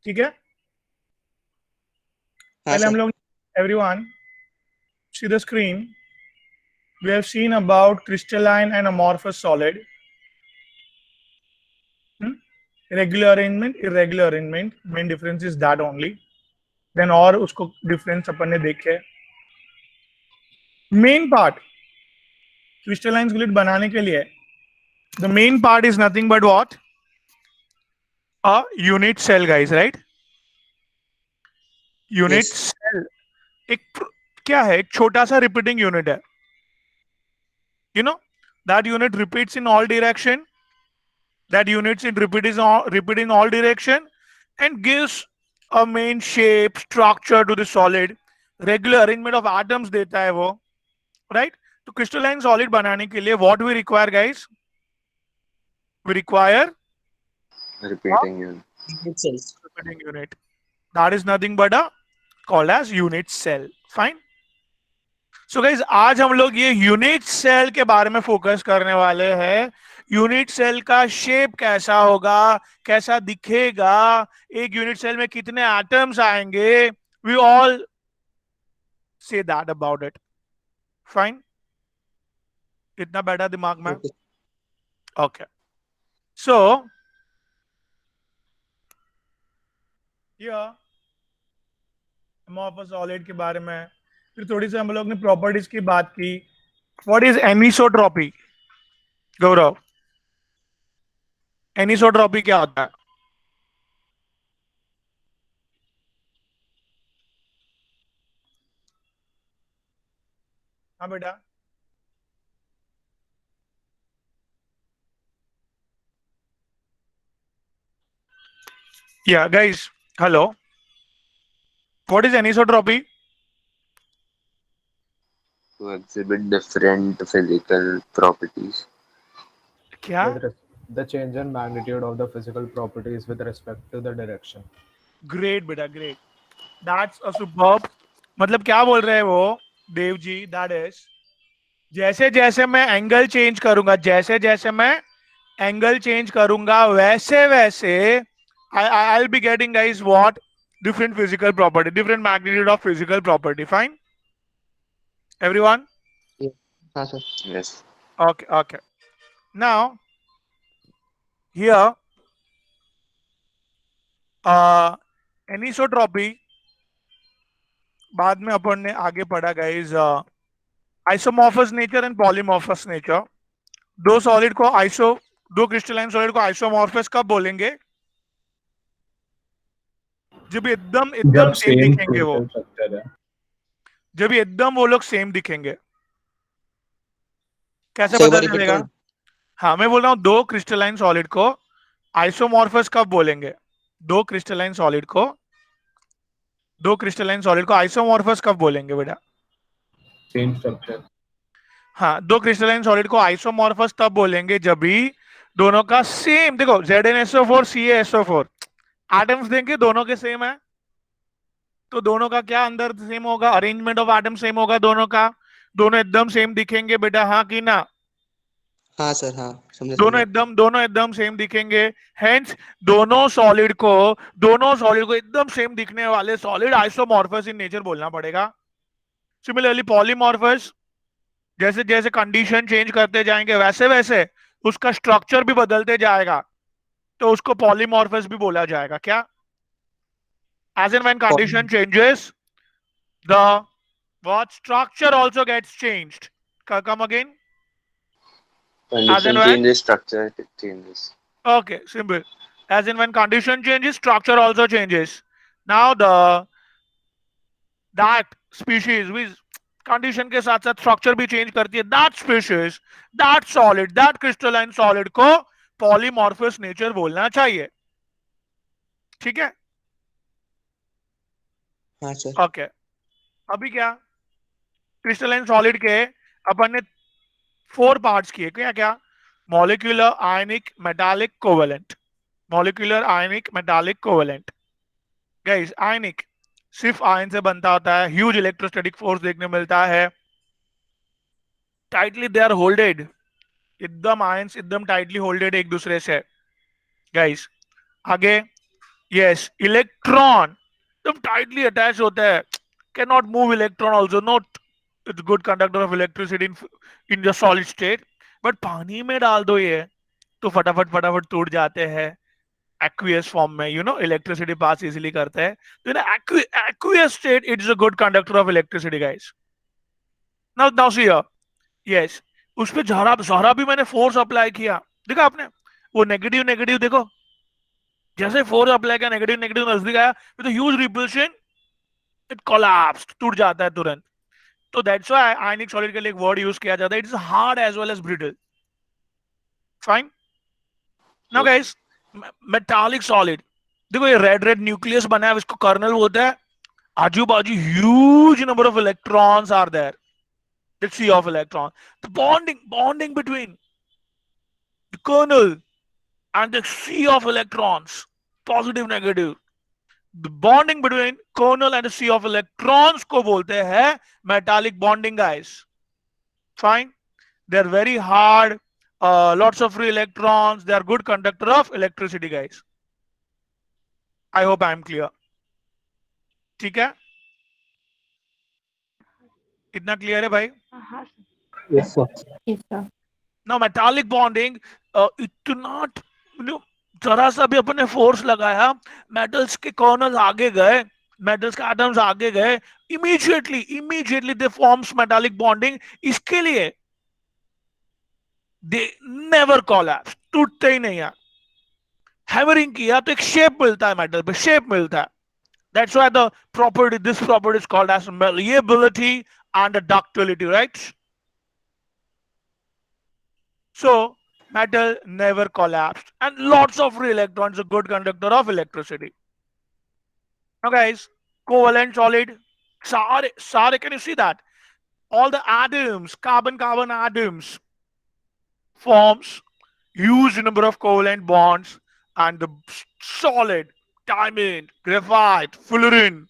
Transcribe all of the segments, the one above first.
ठीक है, हाँ पहले हम सर। लोग everyone see the screen. We have seen about crystalline and amorphous solid. Regular arrangement, irregular arrangement. Main difference is that only. Then और उसको difference अपन ने देखे. Main part crystalline solid बनाने के लिए the main part is nothing but what? A unit cell, guys, right? Unit yes cell एक क्या है? एक छोटा सा repeating unit है. You know that unit repeats in all direction. That units in repeat in all direction and gives a main shape structure to the solid. Regular arrangement of atoms देता है वो, right? तो crystalline solid बनाने के लिए what we require, guys? We require a repeating unit cells. repeating unit. That is nothing but a called as unit cell. Fine. So guys, आज हम लोग ये यूनिट सेल के बारे में फोकस करने वाले हैं. यूनिट सेल का शेप कैसा होगा, कैसा दिखेगा, एक यूनिट सेल में कितने एटम्स आएंगे, we all say that about it. Fine, इतना बैठा दिमाग में? Okay okay, so amorphous solid के बारे में, फिर थोड़ी सी हम लोग ने प्रॉपर्टीज की बात की. What is anisotropy? Gaurav, anisotropy क्या होता है? हाँ बेटा. Yeah, guys, hello. What is anisotropy? to exhibit different physical properties. क्या? The change in magnitude of the physical properties with respect to the direction. Great बेटा, great. That's a superb. मतलब क्या बोल रहे हैं वो देव जी? That is, जैसे जैसे मैं एंगल चेंज करूंगा, जैसे जैसे मैं एंगल चेंज करूंगा, वैसे वैसे I'll be getting, guys, what? Different physical property, different magnitude of physical property. Fine, everyone? हाँ सर। Yes Okay, okay. Now here anisotropy बाद में अपन ने आगे पढ़ा, guys. Isomorphous nature and polymorphous nature. दो क्रिस्टलाइन सॉलिड को आइसोमॉर्फस कब बोलेंगे? जब एकदम एकदम जब सेम सेम दिखेंगे वो, स्ट्रक्चर है। जब एकदम वो लोग सेम दिखेंगे. कैसे सर एक पता बार रिपीट चलेगा? करो। हाँ, मैं बोल रहा हूँ दो क्रिस्टलाइन सॉलिड को आइसोमॉर्फस कब बोलेंगे? दो क्रिस्टलाइन सॉलिड को आइसोमॉर्फस कब बोलेंगे बेटा? Same structure. हाँ, दो क्रिस्टलाइन सॉलिड को आइसोमॉर्फस तब बोलेंगे जब भी दोनों का सेम, देखो ZnSO4 CaSO4 एटम्स देंगे, दोनों के सेम है, तो दोनों का क्या अंदर सेम होगा? अरेंजमेंट ऑफ एटम सेम होगा दोनों का. दोनों एकदम सेम दिखेंगे बेटा, हाँ कि ना? हाँ सर हाँ समझा दोनों समझा। एकदम सेम दिखेंगे. हेंस दोनों सॉलिड को एकदम सेम दिखने वाले सॉलिड आइसोमॉर्फस इन नेचर बोलना पड़ेगा. सिमिलरली पॉलीमॉर्फस, जैसे जैसे कंडीशन चेंज करते जाएंगे वैसे वैसे उसका स्ट्रक्चर भी बदलते जाएगा, तो उसको पॉलीमॉर्फस भी बोला जाएगा. क्या? As and when condition changes, the what structure also gets changed. Come again. As and condition when? Changes structure changes. Okay, simple. As in when condition changes, structure also changes. Now that species which condition के साथ साथ structure भी change करती है, that species, that solid, that crystalline solid को polymorphous nature बोलना चाहिए. ठीक है? हाँ सर। Okay. अभी क्या? क्रिस्टलाइन सॉलिड के अपन ने 4 पार्ट्स किए. क्या क्या? मॉलिक्यूलर, आयनिक, मेटालिक, कोवेलेंट. मॉलिक्यूलर, आयनिक, मेटालिक, कोवेलेंट. गाइस, आयनिक सिर्फ आयन से बनता होता है. ह्यूज इलेक्ट्रोस्टैटिक फोर्स देखने मिलता है. टाइटली दे आर होल्डेड, एकदम आयंस एकदम टाइटली होल्डेड एक दूसरे से. गाइस आगे Yes, electron एकदम tightly attached होता है, cannot move electron also, not it's good conductor of electricity in the solid state, but पानी में डाल दो ये तो फटाफट फटाफट टूट जाते हैं aqueous form में, you know, electricity pass easily करता है, तो in aqueous state it is a good conductor of electricity guys. Now see here, yes, उस पे जरा भी मैंने फोर्स अप्लाई किया, देखा आपने वो नेगेटिव नेगेटिव देखो, जैसे फोर्स अप्लाई किया नेगेटिव नेगेटिव नजदीक आया with huge repulsion it collapsed, टूट जाता है तुरंत. तो दैट्स व्हाई आयनिक सॉलिड के लिए एक वर्ड यूज किया जाता है, it is hard as well as brittle. Fine. Now guys, metallic solid देखो, ये रेड रेड न्यूक्लियस बना है, इसको कर्नल बोलते हैं. आजू बाजू huge number of electrons are there, the sea of electron, the bonding between the kernel and the sea of electrons, positive negative, the bonding between kernel and the sea of electrons को बोलते हैं metallic bonding guys. Fine, they are very hard, lots of free electrons, they are good conductor of electricity guys. I hope I am clear. ठीक है, इतना clear है भाई? Yes, sir. Yes, sir. Now metallic bonding, इतना जरा सा भी अपने फोर्स लगाया, मेटल्स के कॉर्नर्स आगे गए, मेटल्स के एटम्स आगे गए, इमीडिएटली दे फॉर्म्स मेटालिक बॉन्डिंग. इसके लिए दे नेवर कोलैप्स, टूटते ही नहीं है. हैमरिंग किया तो एक शेप मिलता है, मेटल पे शेप मिलता है. That's why the property, this property is called as malleability and ductility, right? So metal never collapsed, and lots of free electrons, a good conductor of electricity. Now guys, covalent solid, sare, can you see that? All the atoms, carbon atoms forms huge number of covalent bonds, and the solid, diamond, graphite, fullerene,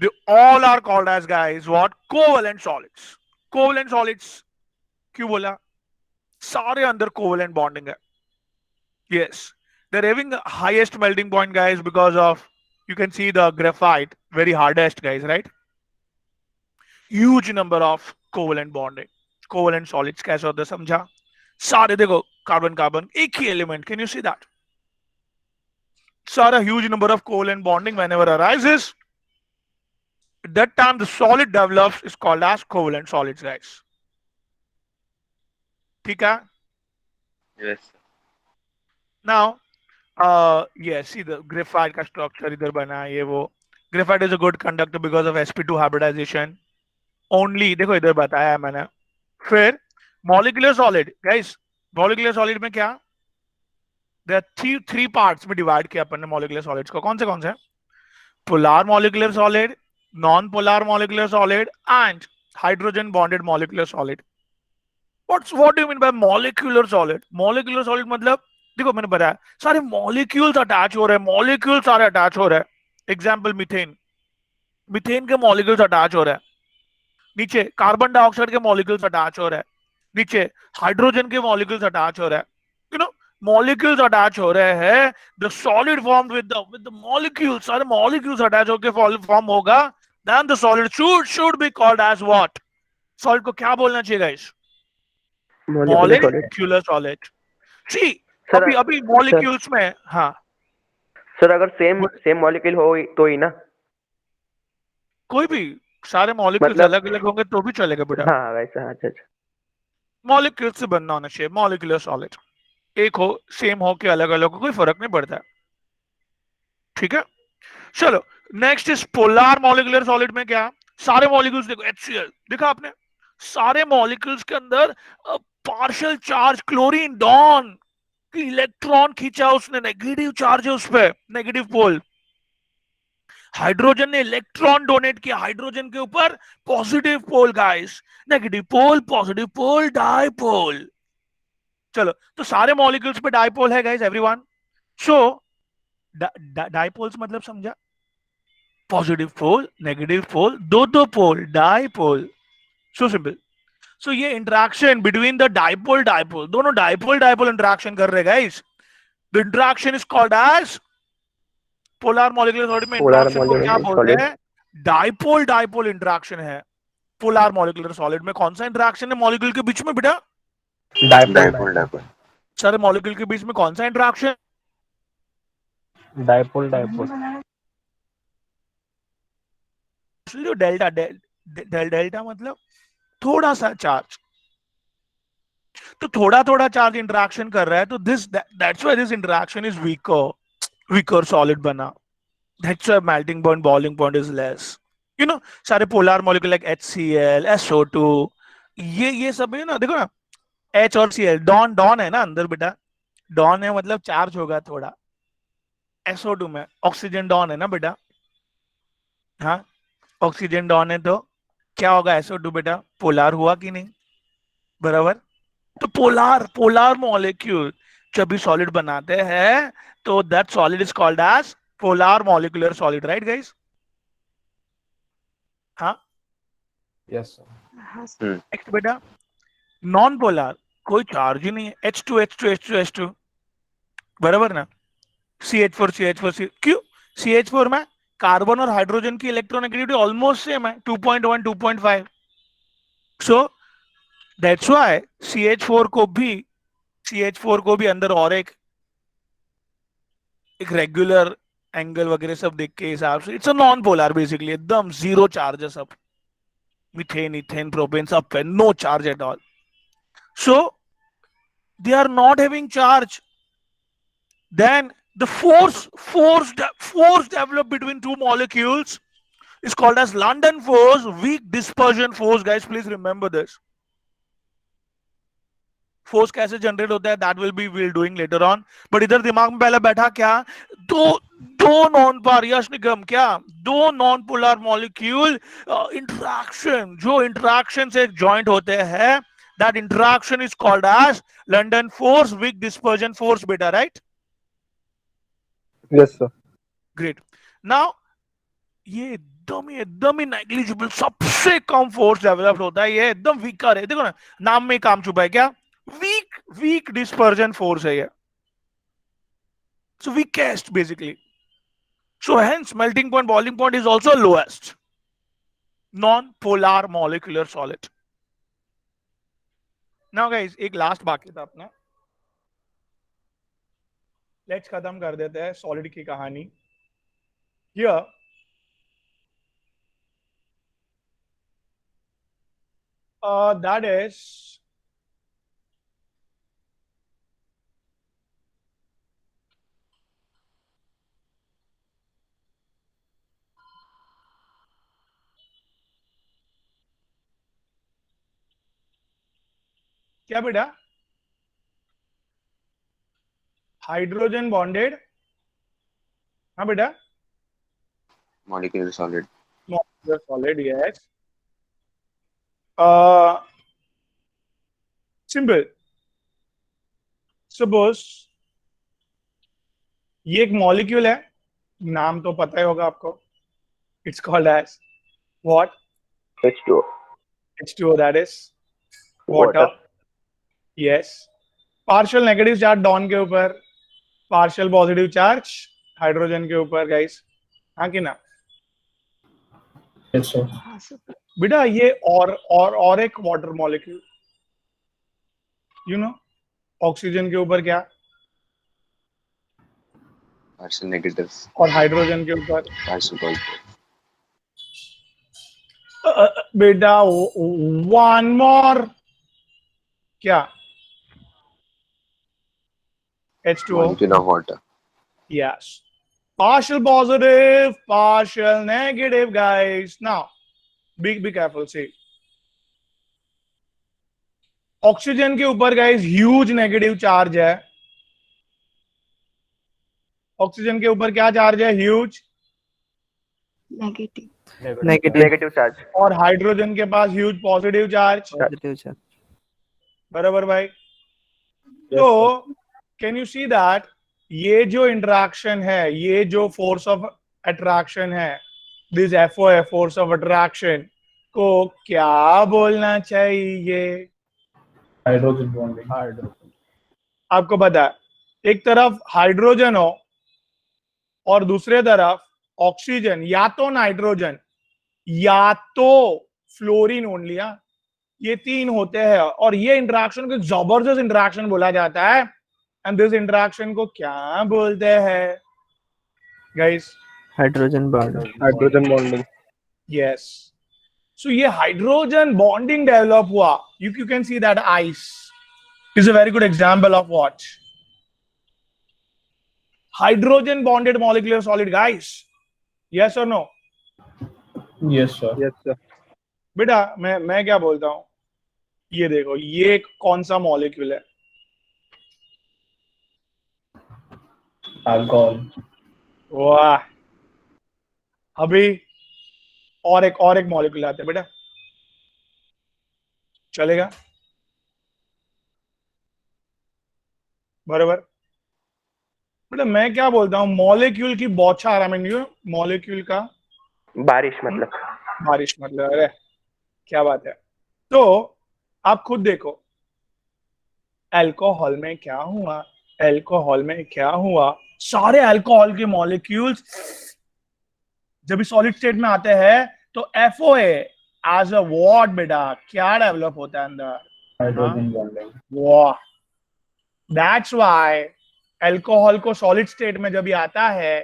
they all are called as guys what? Covalent solids. Covalent solids क्यों बोला? सारे अंदर covalent bonding है. Yes, they're having the highest melting point guys because of, you can see the graphite, very hardest guys, right? Huge number of covalent bonding. Covalent solids कैसे होते हैं समझा? सारे देखो कार्बन एक ही element, can you see that? सारा huge number of covalent bonding whenever arises, at that time the solid develops is called as covalent solids guys. ठीक है? Yes. Now, yes, see the graphite का structure इधर बना है, ये वो. Graphite is a good conductor because of sp2 hybridization. Only देखो इधर बताया है मैंने. फिर molecular solid guys, molecular solid में क्या? There are three parts में divide किया अपन ने molecular solids को. कौन से? Polar molecular solid, non-polar molecular solid, and hydrogen bonded molecular solid. What do you mean by molecular solid? Molecular solid मतलब देखो मैंने बताया सारे molecules attach हो रहे हैं, molecules सारे attach हो रहे हैं. Example methane के molecules attach हो रहे हैं. नीचे कार्बन डाइऑक्साइड के molecules attach हो रहे हैं. नीचे हाइड्रोजन के molecules attach हो रहे हैं. You know, molecules attach हो रहे हैं. The solid formed with the molecules, सारे molecules attach होके form होगा. Then the solid should be called as what? Solid को क्या बोलना चाहिए guys? Molecular solid. See, अभी molecules में, हाँ सर अगर सेम मॉलिक्यूल हो तो ही ना, कोई भी सारे मॉलिक्यूल्स अलग अलग होंगे तो भी चलेगा बेटा. हाँ वैसा. अच्छा. मॉलिक्यूल से बनना होना चाहिए मॉलिक्यूलर सॉलिड. एक हो सेम हो के अलग अलग हो कोई फर्क नहीं पड़ता. ठीक है, चलो next is polar molecular solid में क्या? सारे मॉलिक्यूल्स देखो, HCl देखा आपने, सारे मॉलिक्यूल्स के अंदर पार्शियल चार्ज क्लोरीन डॉन की इलेक्ट्रॉन खींचा उसने, नेगेटिव चार्ज है उस पे, नेगेटिव पोल. हाइड्रोजन ने इलेक्ट्रॉन डोनेट किया हाइड्रोजन के ऊपर, positive pole guys, negative pole, positive pole, dipole. चलो तो सारे मॉलिक्यूल्स पे डाइपोल है गाइस एवरीवन. सो डाइपोल्स मतलब समझा? पॉजिटिव पोल, नेगेटिव पोल, दो पोल, डाइपोल. सो सिंपल. सो ये इंटरेक्शन बिटवीन द डाइपोल दोनों डाइपोल इंटरेक्शन कर रहे guys. The interaction is called as polar molecular solid में Polar इंटरेक्शन को क्या molecular बोलते solid. हैं? डाइपोल डाइपोल इंटरेक्शन है पोलर मॉलिक्यूलर सॉलिड में। कौन सा इंटरेक्शन है मॉलिक्यूल के बीच में बेटा? Dipole, Dipole. सारे मॉलिक्यूल के बीच में कौन सा इंटरेक्शन? dipole. जो डेल्टा डेल्टा मतलब थोड़ा सा चार्ज, तो थोड़ा थोड़ा चार्ज इंटरेक्शन कर रहा है, तो this that's why this interaction is weaker solid बना। That's why melting point boiling point is less. You know सारे polar molecule like HCl, SO2, ये सब है ना, देखो ना H और Cl, डॉन डॉन है ना अंदर बेटा, डॉन है मतलब चार्ज होगा थोड़ा। SO2 में ऑक्सीजन डॉन है ना बेटा, हाँ ऑक्सीजन डॉन है तो क्या होगा SO2 बेटा? पोलर हुआ कि नहीं? बराबर। तो पोलर मॉलिक्यूल जब भी सॉलिड बनाते हैं तो that solid is called as polar molecular solid, right guys? हाँ Yes, sir. नेक्स्ट बेटा, नॉन पोलर, कोई चार्ज ही नहीं है, H2 बराबर ना, CH4 क्यों? CH4 में कार्बन और हाइड्रोजन की इलेक्ट्रोनेगेटिविटी ऑलमोस्ट सेम है, 2.1 2.5। सो दैट्स व्हाई CH4 को भी अंदर और एक रेगुलर एंगल वगैरह सब देख के हिसाब से it's a non polar, basically एकदम जीरो चार्ज है सब। मीथेन, इथेन, प्रोपेन सब पे no charge at all. So they are not having charge, then the force developed between two molecules is called as London force, weak dispersion force. Guys, please remember this. Force कैसे generate होता है that will be will doing later on, but इधर दिमाग में पहले बैठा क्या, दो नॉन पोलर, यश निगम, क्या दो नॉन पोलर मॉलिक्यूल इंटरेक्शन, जो इंटरेक्शन से जॉइंट होते हैं, that interaction is called as London force, weak dispersion force बेटा, right? Yes, sir. Great. Now ये एकदम ही नेग्लिजिबल, सबसे कम फोर्स डेवलप होता है, ये एकदम वीकर है, देखो ना नाम में काम छुपा है, क्या वीक डिस्पर्जन फोर्स है ये, so weakest basically. So hence melting point boiling point is also lowest non polar molecular solid. Now guys एक लास्ट बाकी था अपना, लेट्स खत्म कर देते हैं सॉलिड की कहानी। हियर that is क्या बेटा? हाइड्रोजन बॉन्डेड, हाँ बेटा, Molecular solid. molecular solid, yes. Simple. Suppose ये एक मॉलिक्यूल है, नाम तो पता ही होगा आपको, it's called as what? H2O. H2O, that is water. Yes. Partial negative charge डॉन के ऊपर, पार्शियल पॉजिटिव चार्ज हाइड्रोजन के ऊपर, गाइस, हाँ कि ना? Yes, sir. बेटा ये और एक water molecule, you know, oxygen के ऊपर क्या, Partial negative. और हाइड्रोजन के ऊपर Partial positive. बेटा वन मोर, क्या? H2O. Molecule of water. Yes. Partial positive, partial negative, guys. Now, be careful. See, oxygen के ऊपर गाइस ह्यूज नेगेटिव चार्ज है, ऑक्सीजन के ऊपर क्या चार्ज है? Huge Negative charge. और हाइड्रोजन के पास ह्यूज पॉजिटिव चार्ज, बराबर भाई? तो कैन यू सी दैट ये जो इंटरेक्शन है, ये जो फोर्स ऑफ अट्रैक्शन है, this FOF, force of attraction, को क्या बोलना चाहिए? Hydrogen bonding. Hydrogen. आपको पता है, एक तरफ हाइड्रोजन हो और दूसरे तरफ ऑक्सीजन या तो नाइट्रोजन या तो फ्लोरीन ओनली, ये तीन होते हैं और ये इंटरेक्शन को जबरदस्त इंटरेक्शन बोला जाता है। एंड दिस इंटरेक्शन को क्या बोलते हैं guys? Hydrogen bond. Hydrogen bonding. Yes, so ये हाइड्रोजन बॉन्डिंग डेवलप हुआ। You can see that ice is a very good example of what hydrogen bonded molecular solid guys. Yes और no? Yes sir. Yes sir. बेटा मैं क्या बोलता हूं, ये देखो ये कौन सा मॉलिक्यूल है? अल्कोहल। वाह, अभी और एक मॉलिक्यूल आते हैं बेटा, चलेगा? बराबर बेटा, मैं क्या बोलता हूं, मॉलिक्यूल की बौछार, आई मीन मॉलिक्यूल का बारिश मतलब। बारिश मतलब, अरे क्या बात है। तो आप खुद देखो अल्कोहल में क्या हुआ, अल्कोहल में क्या हुआ, सारे अल्कोहल के मॉलिक्यूल्स जब सॉलिड स्टेट में आते हैं तो एफओए एज अ व्हाट बेटा, क्या डेवलप होता है अंदर? Hydrogen bonding. वाह, दैट्स व्हाई अल्कोहल को सॉलिड स्टेट में जब ये आता है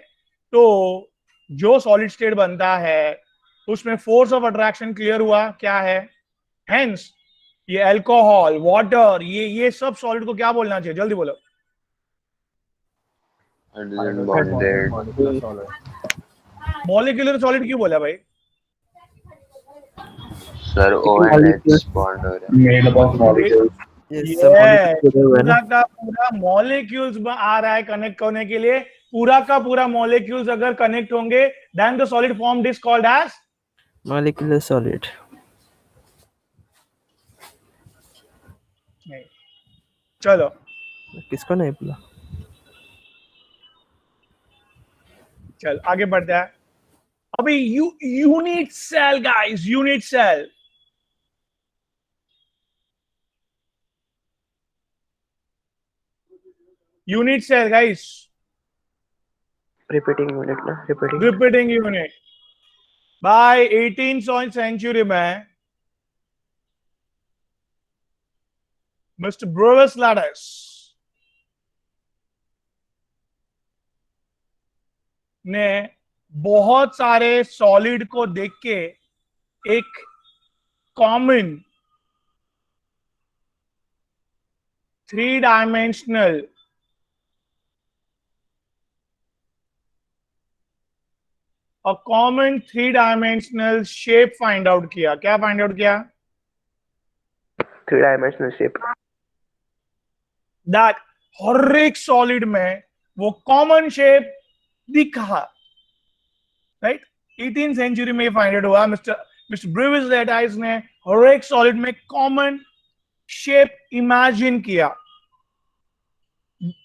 तो जो सॉलिड स्टेट बनता है उसमें फोर्स ऑफ अट्रैक्शन क्लियर हुआ क्या है? हेंस ये अल्कोहल, वाटर, ये सब सॉलिड को क्या बोलना चाहिए? जल्दी बोलो। Hydrogen bonded molecular solid. Molecular solid क्यों बोला भाई? सर ONH बॉन्ड हो रहा है। Made up of molecules. ये सब मॉलिक्यूल जुड़े हुए हैं पूरा ना। का पूरा मॉलिक्यूल्स आ रहा है कनेक्ट करने के लिए, पूरा का पूरा मॉलिक्यूल्स अगर कनेक्ट होंगे then the solid form is called as molecular solid. चलो किसको नहीं बोला? चल आगे बढ़ते हैं। अभी unit cell guys, unit cell. Unit cell guys, repeating unit ना, repeating. Repeating unit. By 18th century में मिस्टर ब्रूविस लैडस ने बहुत सारे सॉलिड को देख के एक common 3 dimensional shape find out किया। क्या फाइंड आउट किया? 3 डायमेंशनल शेप। दैट हर एक सॉलिड में वो कॉमन शेप दिखा, राइट? 18th सेंचुरी में फाइंड आउट हुआ। मिस्टर ब्रूविस लैटिस ने हर एक सॉलिड में कॉमन शेप इमेजिन किया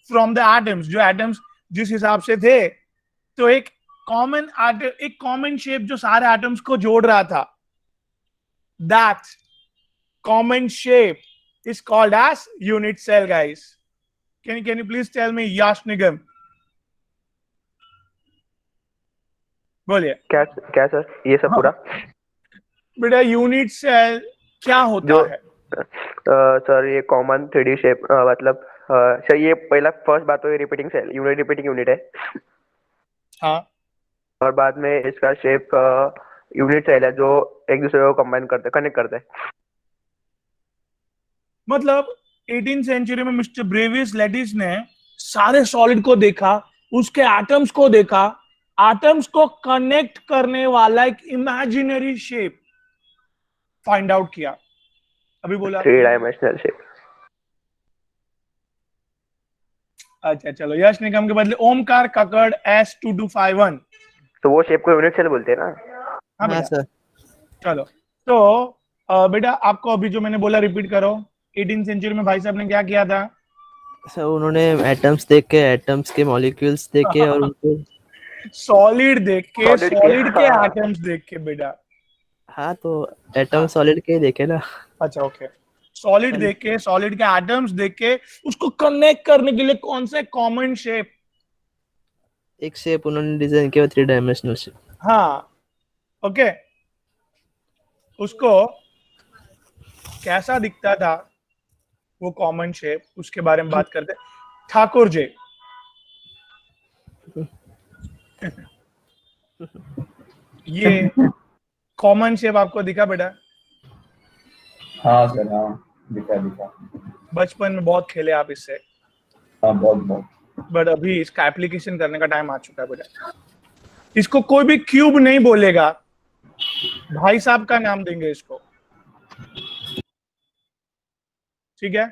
फ्रॉम द एटम्स, जो एटम्स जिस हिसाब से थे, तो एक कॉमन शेप जो सारे एटम्स को जोड़ रहा था, that common shape is called as unit cell guys. Can you please tell me, Yash Nigam? बोलिए। क्या सर ये सब पूरा? बेटा यूनिट सेल क्या होता जो है? सर ये कॉमन 3D शेप मतलब सर ये पहला फर्स्ट बात तो ये repeating cell unit, repeating unit है। हाँ, और बाद में इसका शेप यूनिट सेल है जो एक दूसरे को कंबाइन करते, कनेक्ट करते हैं। मतलब 18th सेंचुरी में मिस्टर ब्रूविस लैटिस ने सारे सॉलिड को देखा, उसके एटम्स को देखा, एटम्स को कनेक्ट करने वाला एक इमेजिनरी शेप फाइंड आउट किया। अभी बोला 3 डायमेंशनल शेप। अच्छा चलो, यश निगम के बदले ओमकार ककड़ S2251। तो वो शेप को यूनिट सेल बोलते हैं ना। हाँ हाँ बेटा, सर। चलो तो बेटा आपको अभी जो मैंने बोला रिपीट करो। 18th सेंचुरी में भाई साहब ने क्या किया था? सर उन्होंने एटम्स देख के, एटम्स के मॉलिक्यूल्स देख के और उनको सॉलिड देख के, Solid के, सॉलिड के हाँ। एटम्स देख के बेटा। हाँ तो एटम सॉलिड के ही देखे ना। अच्छा ओके, सॉलिड देख के, सॉलिड के एटम्स देख के उसको कनेक्ट करने के लिए कौन सा कॉमन शेप एक शेप उन्होंने डिजाइन किया 3 डायमेंशनल शेप। हाँ ओके, उसको कैसा दिखता था वो कॉमन शेप, उसके बारे में बात करते हैं। ठाकुर जी, ये कॉमन शेप आपको दिखा बेटा? हाँ सर, हाँ दिखा दिखा। बचपन में बहुत खेले आप इससे, हाँ बहुत बहुत। बट अभी इसका एप्लीकेशन करने का टाइम आ चुका है बेटा। इसको कोई भी क्यूब नहीं बोलेगा, भाई साहब का नाम देंगे इसको, ठीक है?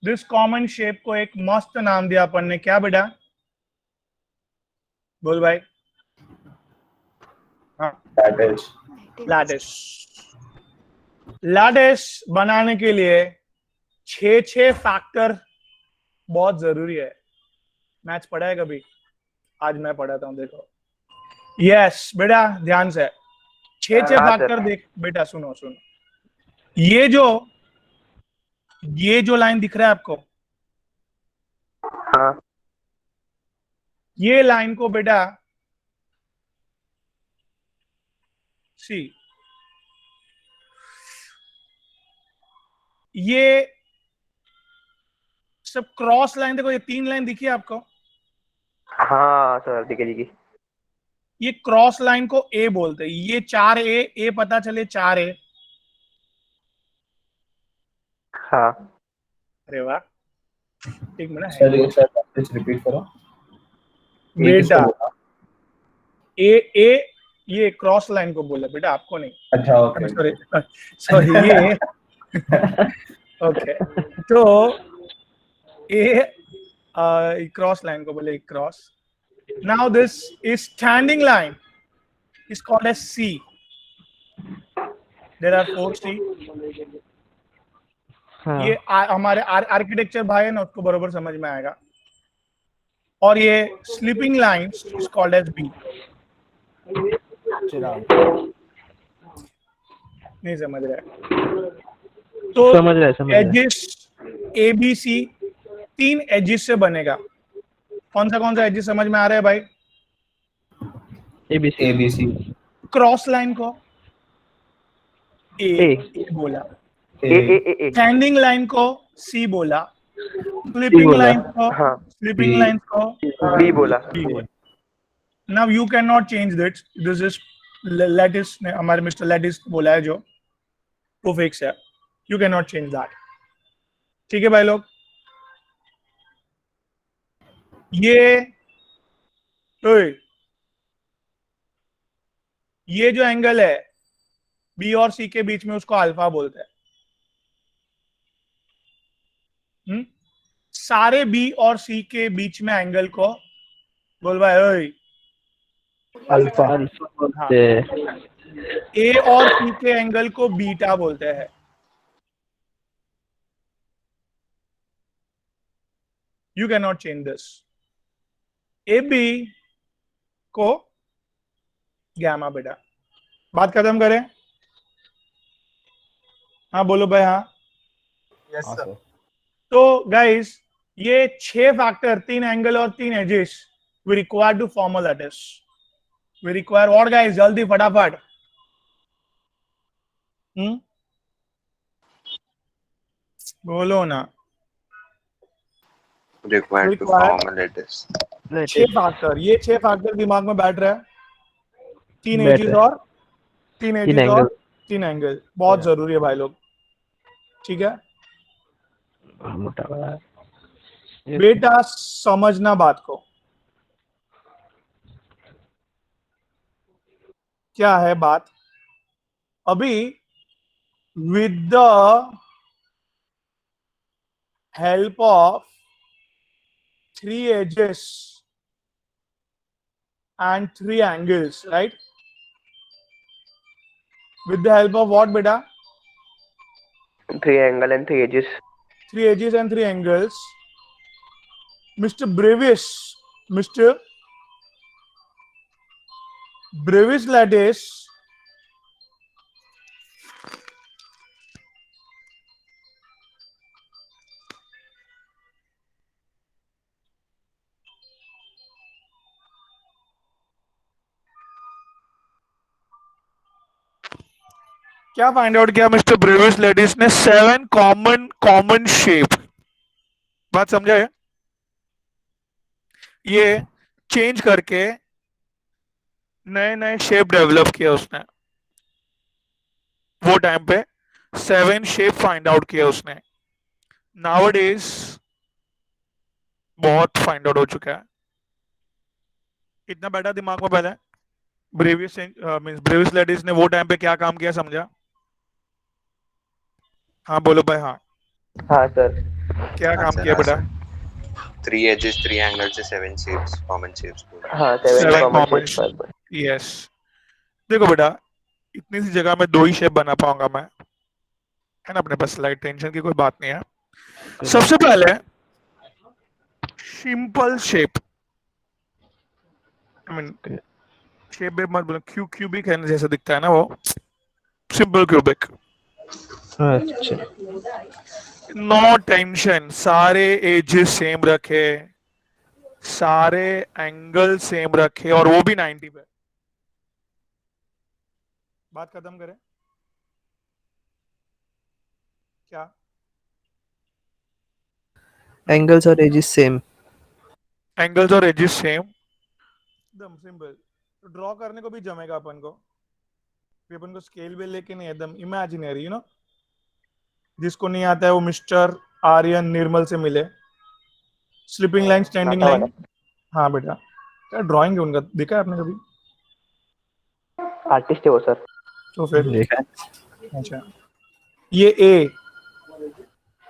दिस कॉमन शेप को एक मस्त नाम दिया अपन ने, क्या बेटा? बोल भाई। हाँ, लैटिस। लैटिस। लैटिस बनाने के लिए 6 फैक्टर बहुत जरूरी है। मैथ्स पढ़ा है कभी? आज मैं पढ़ाता हूं, देखो। यस बेटा, ध्यान से 6 हाँ, फैक्टर सर। देख बेटा, सुनो सुनो। ये जो लाइन दिख रहा है आपको, हाँ, ये लाइन को बेटा सी, ये सब क्रॉस लाइन, देखो ये 3 लाइन दिखी है आपको, हाँ सर, ठीक है जी की। ये क्रॉस लाइन को ए बोलते हैं। ये 4 ए पता चले 4 ए। हाँ, अरे वाह, एक मिनट सर है ये सर वापस रिपीट करो। ए किसको बेटा। बोला? ए ये क्रॉस लाइन को बोला बेटा, आपको नहीं। अच्छा ओके। सॉरी सॉरी, ये ओके। तो ए क्रॉस लाइन को बोले cross. Now this is standing line is called as C. There are 4 C. हाँ ये हमारे आर्किटेक्चर भाई है ना, उसको बरोबर समझ में आएगा। और ये sleeping line is called as B. Chirag. नहीं समझ रहे तो समझ रहा है। Axes A B C 3 axes से बनेगा। कौन सा एजिस समझ में आ रहा है भाई? ABC ABC। क्रॉस लाइन को ए बोला, ए ए ए ए। स्टैंडिंग लाइन को सी बोला, स्लीपिंग बोला। लाइन को हाँ, स्लीपिंग B। लाइन को बी बोला। बी बोला। Now you cannot change this. This is Lattice ने हमारे मिस्टर लैटिस बोला है जो, वो फिक्स है। You cannot change that. ठीक है भाई लोग? ये जो एंगल है बी और सी के बीच में, उसको अल्फा बोलते हैं। सारे बी और सी के बीच में एंगल को बोल भाई ओए अल्फा। हाँ, ए और सी के एंगल को बीटा बोलते हैं। You can not change this. A B को गैमा बेटा। बात खत्म करें? हाँ बोलो भाई। हाँ यस सर। तो गाइस, ये 6 फैक्टर, 3 एंगल और 3 axes we require to form a lattice. We require what guys? जल्दी फटाफट। बोलो ना। Required to Required form a lattice. 6 factor, ये 6 फैक्टर दिमाग में बैठ रहा है। 3 बैठ एजेस रहा है। और 3 तीन एजेस और एंगल। 3 एंगल बहुत जरूरी है भाई लोग, ठीक है? मोटा वाला बेटा समझना बात को, क्या है बात अभी। With the help of 3 edges and 3 angles, right? With the help of what beta? 3 angle and 3 edges. 3 edges and 3 angles. Mr. Brevis lattice क्या फाइंड आउट किया मिस्टर ब्रेविस लेडिस ने? 7 कॉमन शेप। बात समझा है? ये चेंज करके नए नए शेप डेवलप किया उसने। वो टाइम पे 7 शेप फाइंड आउट किया उसने। नाउअडेज बहुत फाइंड आउट हो चुका है। इतना बैठा दिमाग में पहले ब्रेविस मींस ब्रेविस लेडिस ने वो टाइम पे क्या काम किया, समझा? हाँ बोलो भाई। हाँ, हाँ सर। क्या हाँ काम सर, किया हाँ बेटा? सर। 3 edges, 3 angles से 7 shapes, common shapes बोला। हाँ 7 7 कॉमन कॉमन। शेप्स। यस। देखो बेटा, इतनी सी जगह में 2 ही शेप बना पाऊंगा मैं, है ना? अपने पास स्लाइड, टेंशन की कोई बात नहीं है। सबसे पहले simple shape, I mean shape भी मत बोलो, क्यूबिक है ना, जैसा दिखता है ना वो, सिंपल क्यूबिक। अच्छा, नो टेंशन, सारे एजेस सेम रखे, सारे एंगल सेम रखे, और वो भी 90 पे। बात खत्म करें क्या? एंगल्स और एजेस सेम। एंगल्स और एजेस सेम, एकदम सिंपल। तो ड्रॉ करने को भी जमेगा अपन को, अपन को स्केल भी लेके नहीं, एकदम इमेजिनरी, यू नो। जिसको नहीं आता है वो मिस्टर आर्यन निर्मल से मिले। स्लिपिंग लाइन, स्टैंडिंग आता लाइन। वाला हाँ बेटा, क्या ड्राइंग है उनका, देखा है आपने कभी? आर्टिस्ट है वो सर। तो फिर देखा। अच्छा, ये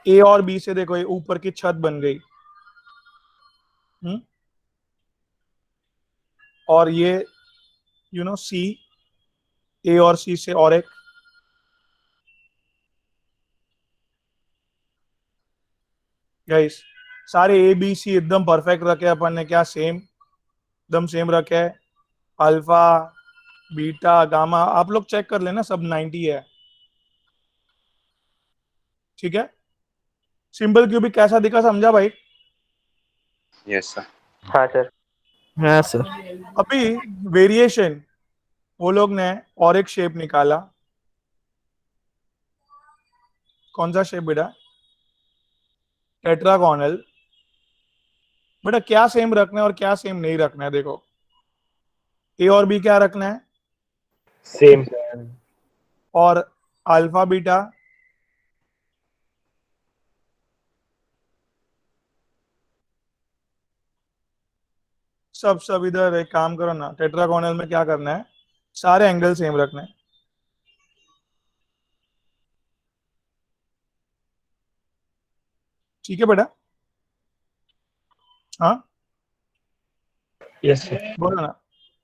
ए और बी से देखो, ये ऊपर की छत बन गई। और ये यू नो सी, ए और सी से और एक। गाइस, सारे ए बी सी एकदम परफेक्ट रखे अपन ने, क्या सेम, एकदम सेम रखे है। अल्फा, बीटा, गामा, आप लोग चेक कर लेना, सब 90 है। ठीक है? सिंपल क्यूबिक कैसा दिखा, समझा भाई? Yes sir। हाँ सर। हाँ सर। अभी वेरिएशन, वो लोग ने और एक शेप निकाला। कौन सा शेप बेटा? टेट्रागोनल। बेटा क्या सेम रखना है और क्या सेम नहीं रखना है, देखो। ए और बी क्या रखना है? सेम। और अल्फा बीटा सब इधर। एक काम करो ना, टेट्रागोनल में क्या करना है, सारे एंगल सेम रखना है। ठीक है बेटा? हाँ यस सर। बोलो ना।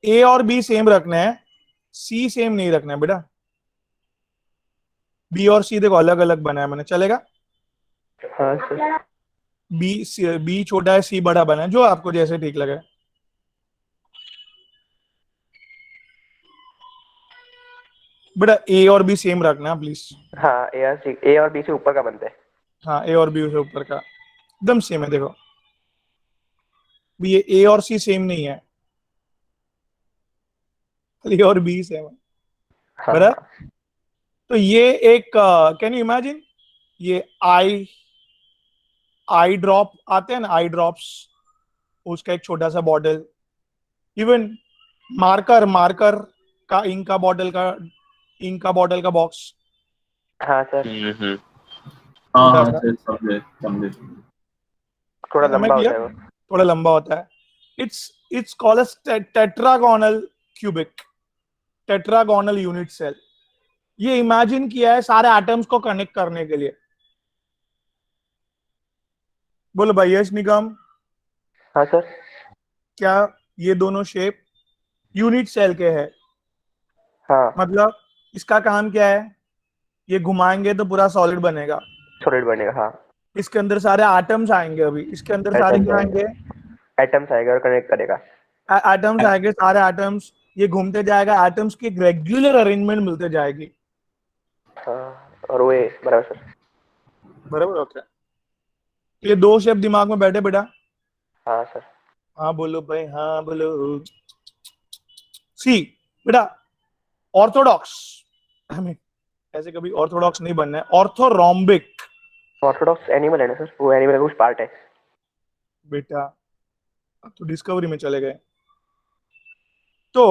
ए और बी सेम रखना है, सी सेम नहीं रखना है बेटा। बी और सी देखो अलग अलग बना है मैंने, चलेगा? हाँ सर। बी छोटा है, सी बड़ा बना है, जो आपको जैसे ठीक लगे। बेटा ए और बी सेम रखना प्लीज। हाँ ए और बी से ऊपर का बनता है। हाँ, ए और बी से ऊपर का एकदम सेम है, देखो। भी ये ए और सी सेम नहीं है, ए और बी सेम है। हाँ बराबर? हाँ। तो ये एक, कैन यू इमेजिन, ये आई ड्रॉप आते हैं ना, आई ड्रॉप्स, उसका एक छोटा सा बॉटल। इवन मार्कर का, इंक का बॉटल का बॉक्स, हाँ सर। हम्म। हाँ छोटा हाँ सा, सर, समझे समझे। थोड़ा समझ लंबा गया? होता है वो। थोड़ा लंबा होता है। It's called tetragonal cubic, tetragonal unit cell. ये इमेजिन किया है सारे एटम्स को कनेक्ट करने के लिए। बोलो भाई यश निगम, हाँ सर। क्या ये दोनों शेप यूनिट सेल के हैं? हाँ मतलब इसका काम क्या है, ये घुमाएंगे तो पूरा सॉलिड बनेगा। सॉलिड बनेगा। हाँ इसके अंदर सारे एटम्स आएंगे, अभी इसके अंदर सारे एटम्स क्या आएंगे। आएंगे? एटम्स आएगा और कनेक्ट करेगा। एटम्स आएंगे, सारे एटम्स, ये घूमते जाएगा, एटम्स की एक रेगुलर अरेंजमेंट मिलते जाएगी। हाँ और वो बराबर सर। बराबर होता है। ये दो शेप दिमाग में बैठे बेटा? हाँ सर। हाँ बोलो भाई, हाँ बोलो। सी बेटा, ऑर्थोडॉक्स, आई मीन ऐसे कभी ऑर्थोडॉक्स नहीं बनना है। ऑर्थोरोम्बिक ऑर्थोडॉक्स एनिमल है ना सर, वो एनिमल का कुछ पार्ट है। बेटा अब तो डिस्कवरी में चले गए। तो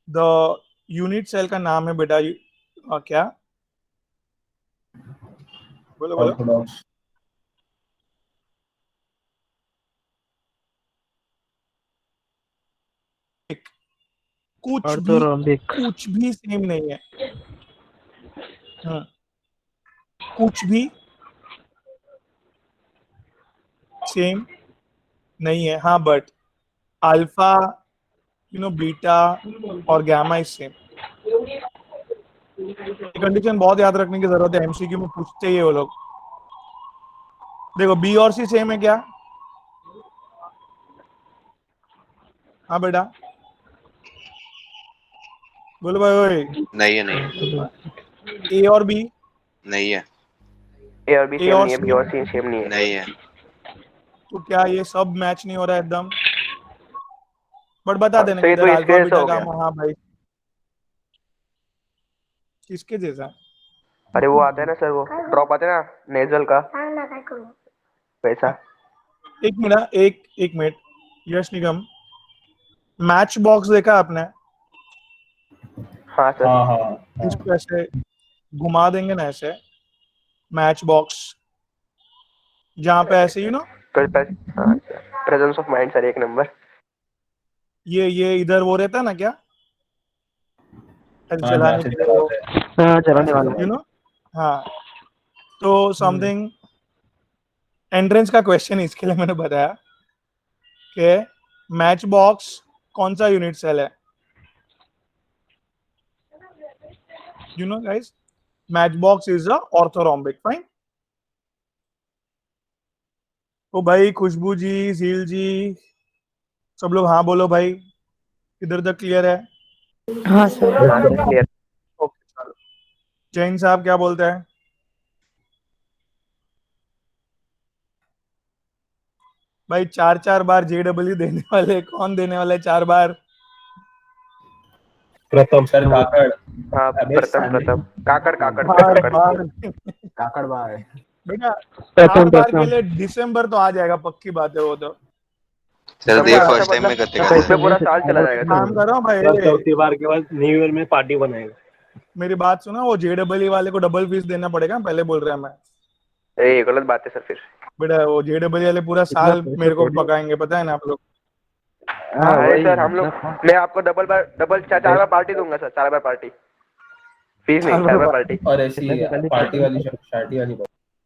द यूनिट सेल का नाम है बेटा क्या बोलो बोलो। Orthodox orthorhombic. कुछ भी सेम नहीं है। हाँ, कुछ भी सेम नहीं है। हाँ बट अल्फा बीटा और गामा इज सेम। कंडीशन बहुत याद रखने की जरूरत है, एमसीक्यू में पूछते ही है वो लोग। देखो बी और सी सेम है क्या? हाँ बेटा बोलो भाई ओए। नहीं है, नहीं है, ए और बी, नहीं है, ए और बी ए सेम और नहीं है, बी सी, और सी सेम नहीं है। नहीं है। तो क्या ये सब मैच नहीं हो रहा है एकदम? बट बता देना तो ये किधर तो अल्फा इसके जैसा बीटा हो गया। गामा। हाँ भाई किसके जैसा? अरे वो आता है ना सर, वो ड्रॉप आता है ना नेजल का, वैसा। एक मिनट यश निगम, मैच बॉक्स देखा आपने? हाँ सर। हाँ हाँ इसको ऐसे घुमा देंगे ना ऐसे, मैच बॉक्स, जहाँ पे ऐसे हाँ प्रेजेंस ऑफ माइंड सर, एक नंबर। ये इधर वो रहता है ना क्या ऐसे हाँ, जहाँ चलाने से के लिए वो, चलाते हैं। हाँ चलाने वाला। हाँ तो समथिंग एंट्रेंस का क्वेश्चन इसके लिए मैंने बताया कि मैच बॉक्स कौन सा यूनिट सेल है? Guys match box is a orthorhombic. Fine. तो भाई खुशबू जी, झील जी, सब लोग हाँ बोलो भाई, इधर तक क्लियर है? हाँ सर। हाँ सर क्लियर। ओके चलो, जैन साहब क्या बोलते हैं? भाई 4 4 बार जेडब्ल्यू देने वाले कौन देने वाला है 4 बार? प्रथम सर काकड़। हाँ अबे प्रथम साले। प्रथम काकड़ काकड़ बार काकड़। बार काकड़ बाय। बेटा प्रथम 8 बार के प्रथम। लिए दिसंबर तो आ जाएगा, पक्की बात है वो तो। सर समझा दे अच्छा, फर्स्ट टाइम में मतलब करते पैसे करते। उसमें पूरा नहीं साल चला जाएगा सर। काम करो भाई, चौथी बार के बाद न्यू ईयर में पार्टी बनाएगा। मेरी बात सुना, वो जेडब्ल्यू वाले को डबल फीस देना पड़ेगा, पहले बोल रहा मैं। ये गलत बात है सर फिर। बेटा वो जेडब्ल्यू वाले पूरा इतना साल पैसे मेरे को थोड़ी। पकाएंगे, पता है ना आप लोग। हाँ अरे वही सर हम लोग, इतना। मैं आपको डबल 4 बार पार्टी दूंगा सर, 4 बार पार्टी। फीस नहीं, 4 बार पार्टी। और ऐसी कितना निकाली पार्टी वाली प्रथम? शार्टी वाली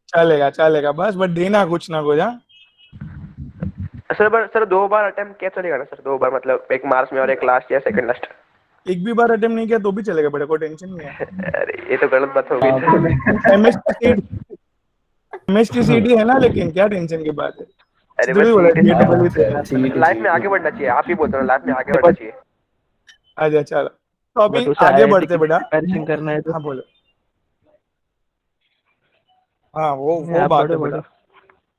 चलेगा चलेगा, बस बट देना कुछ ना कुछ। हाँ सर 2 बार अटेम्प्ट किया चलेगा ना सर? 2 बार मतलब एक मार्च में और एक लास्ट या सेकंड लास्ट। एक भी बार अटेम्प्ट नहीं किया तो भी चलेगा बेटा, कोई टेंशन नहीं है। अरे ये तो गलत बात हो गई सर। एमएसटीसीडी है ना, लेकिन क्या टेंशन की बात है? अरे जरूरी बस बोला सीट जेडब्ल्यू देना। लाइफ में आगे बढ़ना चाहिए, आप ही बोलते हो लाइफ में आगे बढ़ना चाहिए। अच्छा चलो, तो अभी बट उसे आगे आईआईटी बढ़ते की बेटा। प्रिपरेशन करना है तो। हाँ बोलो। हाँ वो आप बात बड़े है बेटा। बड़े।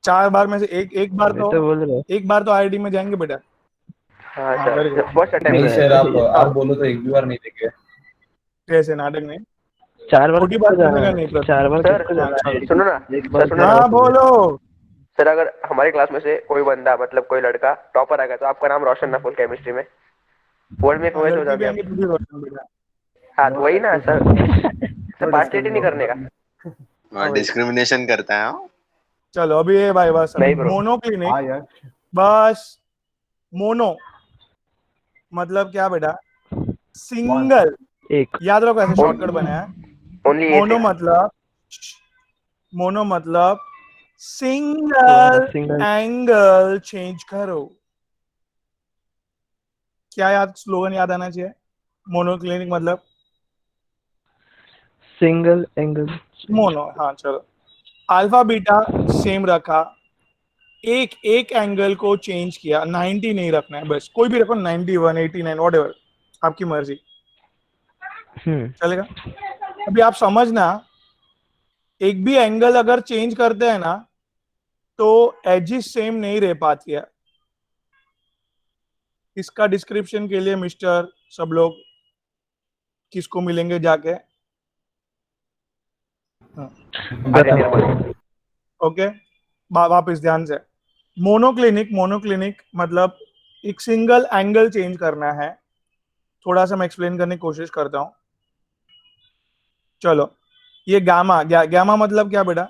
4 बार में से एक बार मैं तो बोल रहा हूँ। एक बार तो आईआईटी में जाएंगे बेटा। हाँ हाँ very sir good. First attempt नहीं में। सर, आप बोलो तो एक भी बार नहीं देखे। कैसे नाटक नहीं, 4 बार छोटी किसको बात जाना सुनेगा है? नहीं प्रथम। 4 बार सर किसको हाँ जाना चलो, है? सुनो ना, एक सर बार सुनो ना। हाँ बोलो। सर अगर हमारी क्लास में से कोई बंदा मतलब कोई लड़का टॉपर आएगा तो आपका नाम रोशन ना फुल केमिस्ट्री में वर्ल्ड में हाँ, फेमस हो लड़की भी जाओगे आएंगे आप। तो भी रोशन बेटा। हाँ तो वही ना सर, सर पार्टिसिपेट नहीं करने का। और डिस्क्रिमिनेशन करता है। हाँ चलो अभी ये भाई बस, अभी नहीं ब्रो। Mono clinic. हाँ यार। बस मोनो मतलब क्या बेटा? सिंगल। एक। याद रखो, ऐसे शॉर्टकट बनाया है। ओनली मोनो मतलब सिंगल सिंगल। एंगल चेंज करो। क्या याद, स्लोगन याद आना चाहिए। मोनो क्लिनिक मतलब सिंगल एंगल। मोनो। हाँ चलो, अल्फा बीटा सेम रखा, एक एक एंगल को चेंज किया। 90 नहीं रखना है, बस कोई भी रखो, 91 89 व्हाटएवर, आपकी मर्जी, चलेगा। अभी आप समझना, एक भी एंगल अगर चेंज करते हैं ना तो एजिस सेम नहीं रह पाती है। इसका डिस्क्रिप्शन के लिए मिस्टर सब लोग किसको मिलेंगे जाके? आगे निर्मल ओके, वापस ध्यान से। मोनोक्लिनिक मतलब एक सिंगल एंगल चेंज करना है। थोड़ा सा मैं एक्सप्लेन करने की कोशिश करता हूं। चलो, ये गामा मतलब क्या बेटा?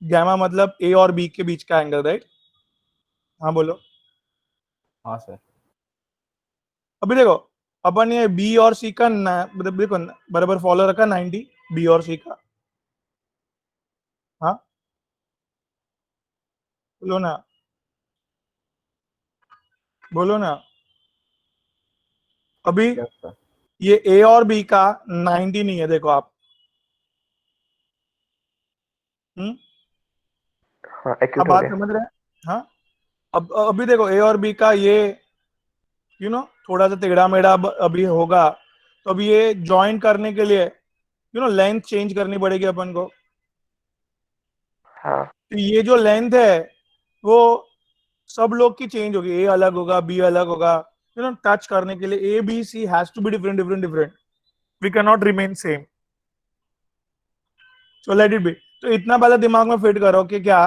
गामा मतलब ए और बी के बीच का एंगल, राइट? हाँ बोलो। हाँ सर। अभी देखो, अपन ये बी और सी का मतलब देखो बराबर फॉलो रखा 90 बी और सी का। हाँ बोलो ना, बोलो ना। अभी यस सर। ये ए और बी का 90 नहीं है, देखो आप। हाँ आप एक्यूट हो बात गया। समझ रहे हैं? हाँ, अब अभी देखो ए और बी का ये थोड़ा सा टेढ़ा मेढ़ा अभी होगा, तो अभी ये ज्वाइन करने के लिए लेंथ चेंज करनी पड़ेगी अपन को। हाँ तो ये जो लेंथ है वो सब लोग की चेंज होगी, ए अलग होगा, बी अलग होगा। टच करने के लिए A B C has to be different different different, we can not remain same. So let it be. तो इतना पहले दिमाग में फिट करो कि क्या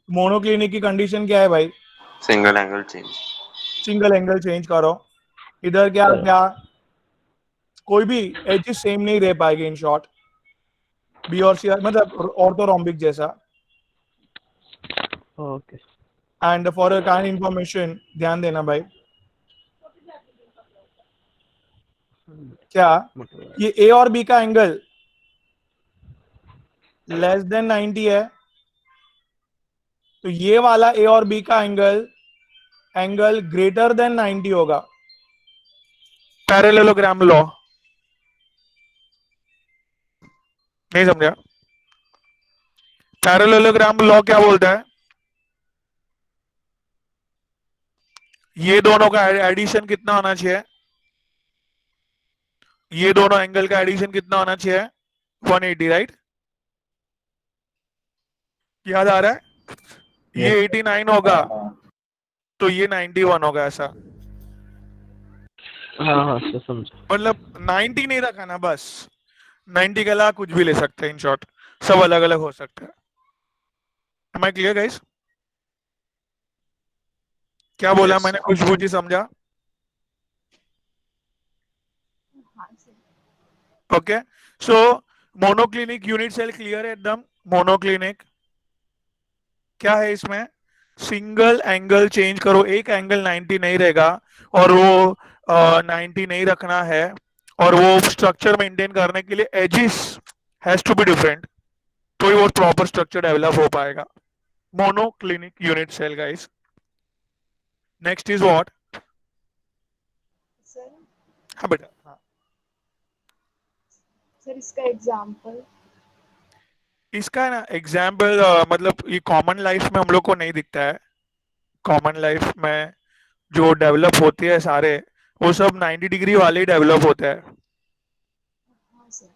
मोनोक्लिनिक की कंडीशन क्या है भाई? Single angle change. Single angle change करो। इधर क्या क्या कोई भी एजेस सेम नहीं रह पाएगी, इन शॉर्ट बी और सी मतलब ऑर्थोरोम्बिक जैसा। Okay. And for a kind information ध्यान देना भाई, क्या ये ए और बी का एंगल लेस देन 90 है, तो ये वाला ए और बी का एंगल ग्रेटर देन 90 होगा। पैरेललोग्राम लॉ, नहीं समझा? पैरेललोग्राम लॉ क्या बोलता है? ये दोनों का एडिशन कितना होना चाहिए? ये दोनों एंगल का एडिशन कितना होना चाहिए? 180, राइट? याद आ रहा है? ये 89 होगा हाँ तो ये 91 होगा, ऐसा। हाँ हाँ सर समझा। मतलब 90 नहीं रखा ना, बस 90 के अलावा कुछ भी ले सकते हैं, इन शॉर्ट सब अलग अलग हो सकता है। Am I clear guys? क्या बोला Yes. मैंने? खुशबू जी समझा? ओके, सो मोनोक्लिनिक यूनिट सेल क्लियर है एकदम? मोनोक्लिनिक क्या है? इसमें सिंगल एंगल चेंज करो, एक एंगल 90 नहीं रहेगा, और वो 90 नहीं रखना है, और वो स्ट्रक्चर मेंटेन करने के लिए axes has to be different, तो ही वो प्रॉपर स्ट्रक्चर डेवलप हो पाएगा। Monoclinic unit cell guys. Next is what? Sir हाँ बेटा, हाँ। सर इसका एग्जांपल। इसका ना एग्जाम्पल मतलब ये कॉमन लाइफ में हम लोग को नहीं दिखता है। कॉमन लाइफ में जो डेवलप होते हैं सारे, वो सब 90 डिग्री वाले ही डेवलप होते हैं। हाँ सर।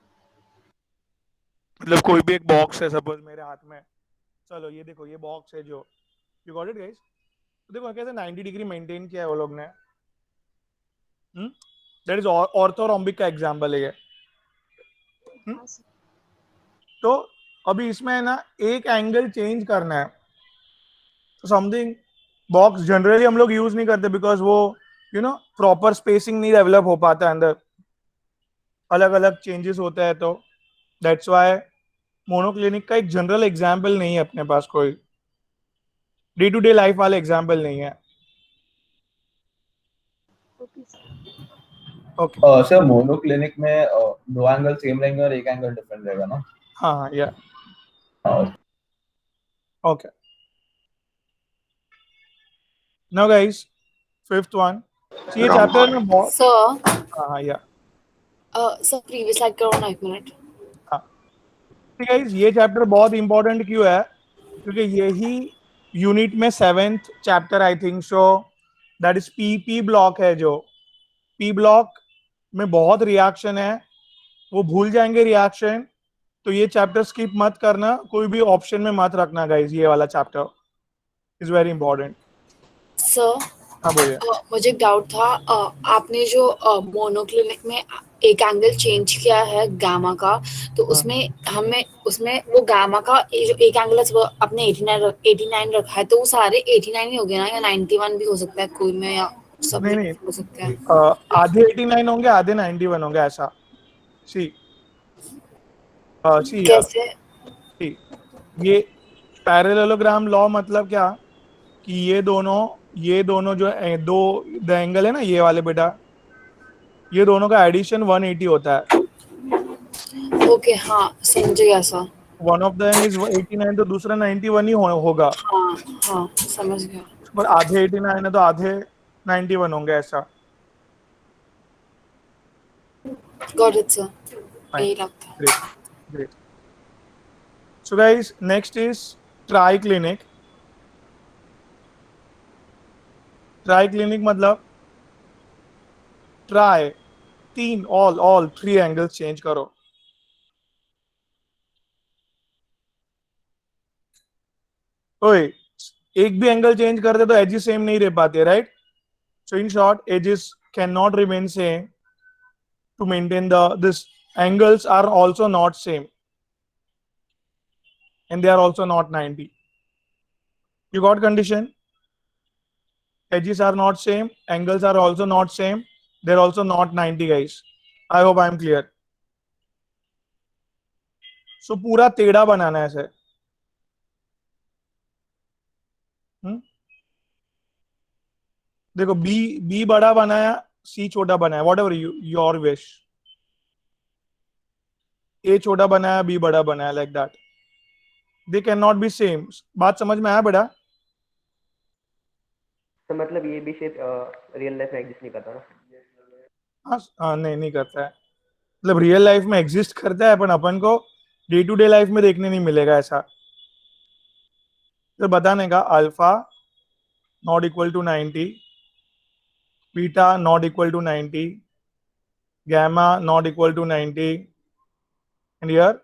मतलब कोई भी एक बॉक्स है सपोज मेरे हाथ में, चलो ये देखो ये बॉक्स है, जो यू गॉट इट गाइस। तो देखो कैसे 90 डिग्री मेंटेन किया है वो लोग ने। दैट इज ऑर्थोरोम्बिक का एग्जांपल है ये। हाँ सर। तो अभी इसमें है ना एक एंगल चेंज करना है, तो समथिंग बॉक्स जनरली हम लोग यूज नहीं करते, बिकॉज वो प्रॉपर स्पेसिंग नहीं डेवलप हो पाता है, अंदर अलग अलग चेंजेस होता है। तो दैट्स व्हाई मोनोक्लिनिक का एक जनरल एग्जांपल नहीं है अपने पास, कोई डे टू डे लाइफ वाले एग्जांपल नहीं है। Okay sir. Okay, sir monoclinic में दो एंगल सेम रहेंगे और एक एंगल डिफरेंट रहेगा ना? हाँ हाँ या हाँ, okay. Now guys, fifth one, ये चैप्टर में बहुत सर हाँ हाँ या सर प्रीवियस स्लाइड करो ना, 1 मिनट। गाइस ये चैप्टर बहुत इंपॉर्टेंट क्यों है? क्योंकि यही यूनिट में 7th chapter I think so, that is P block है। जो पी ब्लॉक में बहुत रिएक्शन है, वो भूल जाएंगे रिएक्शन, तो ये चैप्टर स्किप मत करना, कोई भी ऑप्शन में मत रखना गाइस। ये वाला chapter is very important. Sir हाँ बोलिए। मुझे एक डाउट था। आपने जो मोनोक्लिनिक में एक एंगल चेंज किया है गामा का, तो उसमें वो गामा का जो एक एंगल है वो अपने 89 रखा है, तो वो सारे 89 ही हो गए ना, या 91 भी हो सकता है कोई में, या सब नहीं नहीं, हो सकता है। आधे 89 होंगे, आधे 91 होंगे, ऐसा। सी सी कैसे? ये पैरेललोग्राम लॉ मतलब क्या कि ये दोनों जो दो द एंगल है ना, ये वाले बेटा, ये दोनों का एडिशन 180 होता है। ओके, हाँ समझ गया sir. One of the Ang is 89, तो दूसरा 91 ही होगा। हाँ हाँ समझ गया। पर आधे 89 है तो आधे 91 होंगे, ऐसा। गॉट इट सर, यही लगता है। Great, great. So guys, next is triclinic. Triclinic मतलब ट्राई, तीन, all 3 एंगल्स चेंज करो। ओए, एक भी एंगल चेंज कर दे तो एजेस सेम नहीं रह पाते, right? So in short, axes can not remain same to maintain this angles are also not same, and they are also not 90. You got condition? Edges are not same, angles are also not same, they're also not 90, guys. I hope I am clear. So पूरा टेढ़ा बनाना है ऐसे। देखो, B बड़ा बनाया, सी छोटा बनाया, what ever your wish. ए छोटा बनाया, बी बड़ा बनाया, like that. They can not be same. बात समझ में आया बेटा? तो मतलब ये भी शेप रियल लाइफ में एग्जिस्ट नहीं करता ना? हाँ, नहीं करता है। मतलब रियल लाइफ में एग्जिस्ट करता है, पर अपन को डे टू डे लाइफ में देखने नहीं मिलेगा ऐसा। तो बताने का, alpha not equal to 90, beta not equal to 90, gamma not equal to 90, and here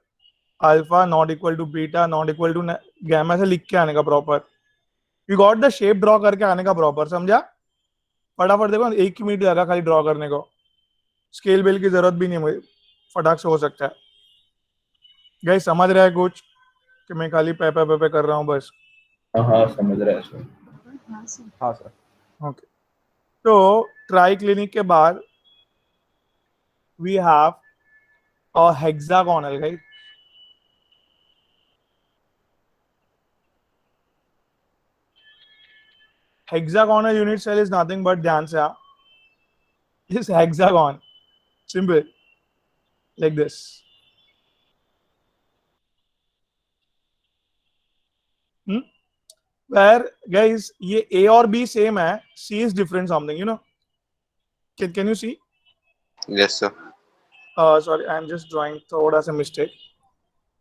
alpha not equal to beta not equal to gamma. से लिख के आने का proper. You got the shape draw करके आने का प्रॉपर, समझा? फटाफट देखो, 1 मिनट लगा खाली ड्रॉ करने को। स्केल बेल की जरूरत भी नहीं, मुझे फटाक से हो सकता है। गाइस समझ रहा है कुछ कि मैं खाली पे कर रहा हूँ बस? हाँ समझ रहा है सर। हाँ सर। ओके, तो ट्राई क्लिनिक के बाद we have a hexagonal, guys. Hexagonal unit cell is nothing but, ध्यान से आ, this hexagon, simple, like this. Where guys ये A और B same है, C is different something, you know? Can you see? Yes, sir. Sorry, I'm just drawing थोड़ा सा mistake.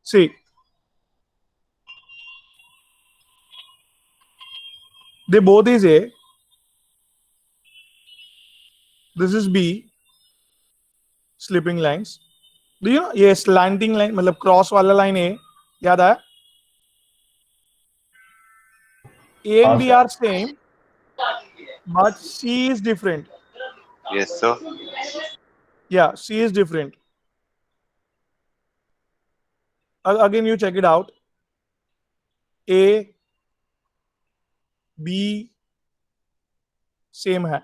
See, they both is A, this is B, slipping lines. Do you know ये slanting line मतलब cross वाला line A, याद आया? A and B are same, but C is different. Yes, sir. Yeah, C is different. Again, you check it out. A, B, same है.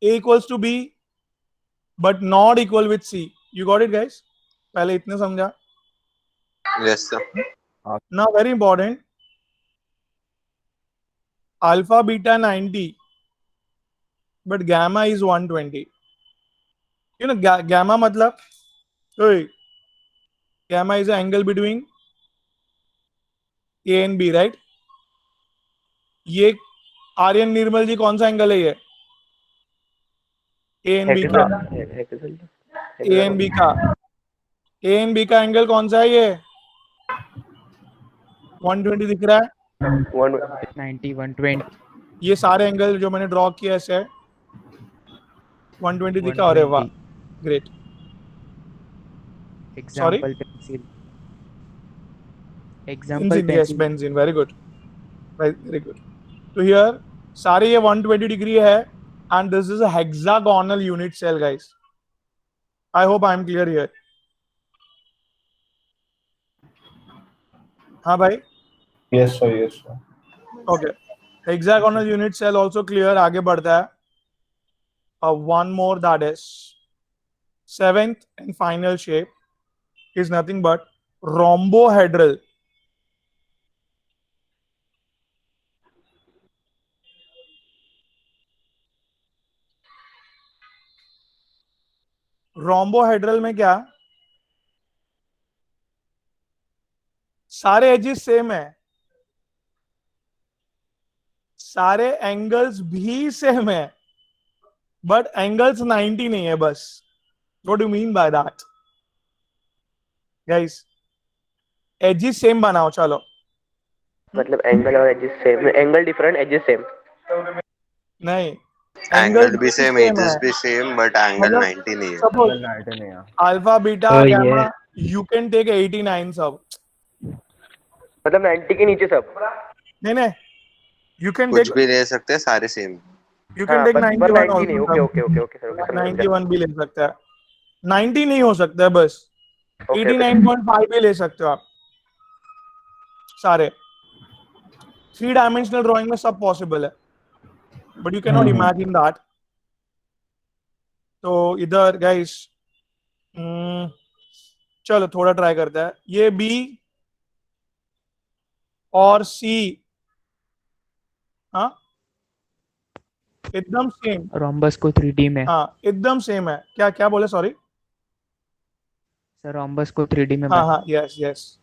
A equals to B, but not equal with C. You got it, guys? पहले इतने समझा? Yes, sir. Now, very important. Alpha, beta 90, but gamma is 120. You know, gamma मतलब, gamma is an angle between A and B, right? ये आर्यन निर्मल जी कौन सा angle है ये? A and B का, A and B का, A and B का angle कौन सा है ये? 120 दिख रहा है? 90, 120. ये सारे एंगल जो मैंने ड्रॉ किया ऐसे 120 दिखा। अरे वाह, great. Example Sorry? pencil. Example Benzene, yes, pencil. benzene. Very good. Very good. So here सारे ये 120 डिग्री है and this is a hexagonal unit cell guys. I hope I am clear here. हाँ भाई. Yes, sir. Yes, sir. Okay. Hexagonal unit cell also clear. आगे बढ़ता है. One more, that is seventh and final shape is nothing but rhombohedral. Rhombohedral में क्या, सारे edges same है, सारे एंगल्स भी सेम है, बट एंगल्स 90 नहीं है बस. What do mean by that guys? Axes same बनाओ. चलो. मतलब एंगल और axes same, angle different axes same. नहीं, एंगल भी सेम, same एजेस है. भी सेम, बट एंगल मतलब 90 नहीं है. सपोज एंगल 90 नहीं है. Alpha beta Oh, gamma yeah. You can take 89 सब. मतलब 90 के नीचे सब. नहीं नहीं, यू कैन कुछ टेक भी ले सकते हैं, सारे सेम. यू कैन हाँ, टेक पर 91 90 नहीं. Okay also. Okay okay okay sir, okay sir. 91 भी ले सकते हैं. 90 नहीं हो सकता है बस. ओके 89.5 भी ले सकते हो आप. सारे 3 डायमेंशनल ड्राइंग में सब पॉसिबल है, but you can not imagine that. तो इधर गाइस चलो थोड़ा ट्राई करते हैं. ये बी और सी, हाँ एकदम सेम. रोम्बस को 3D में, हाँ एकदम सेम है. क्या क्या बोले? सॉरी. सर रोम्बस को 3D में हाँ हाँ, यस यस,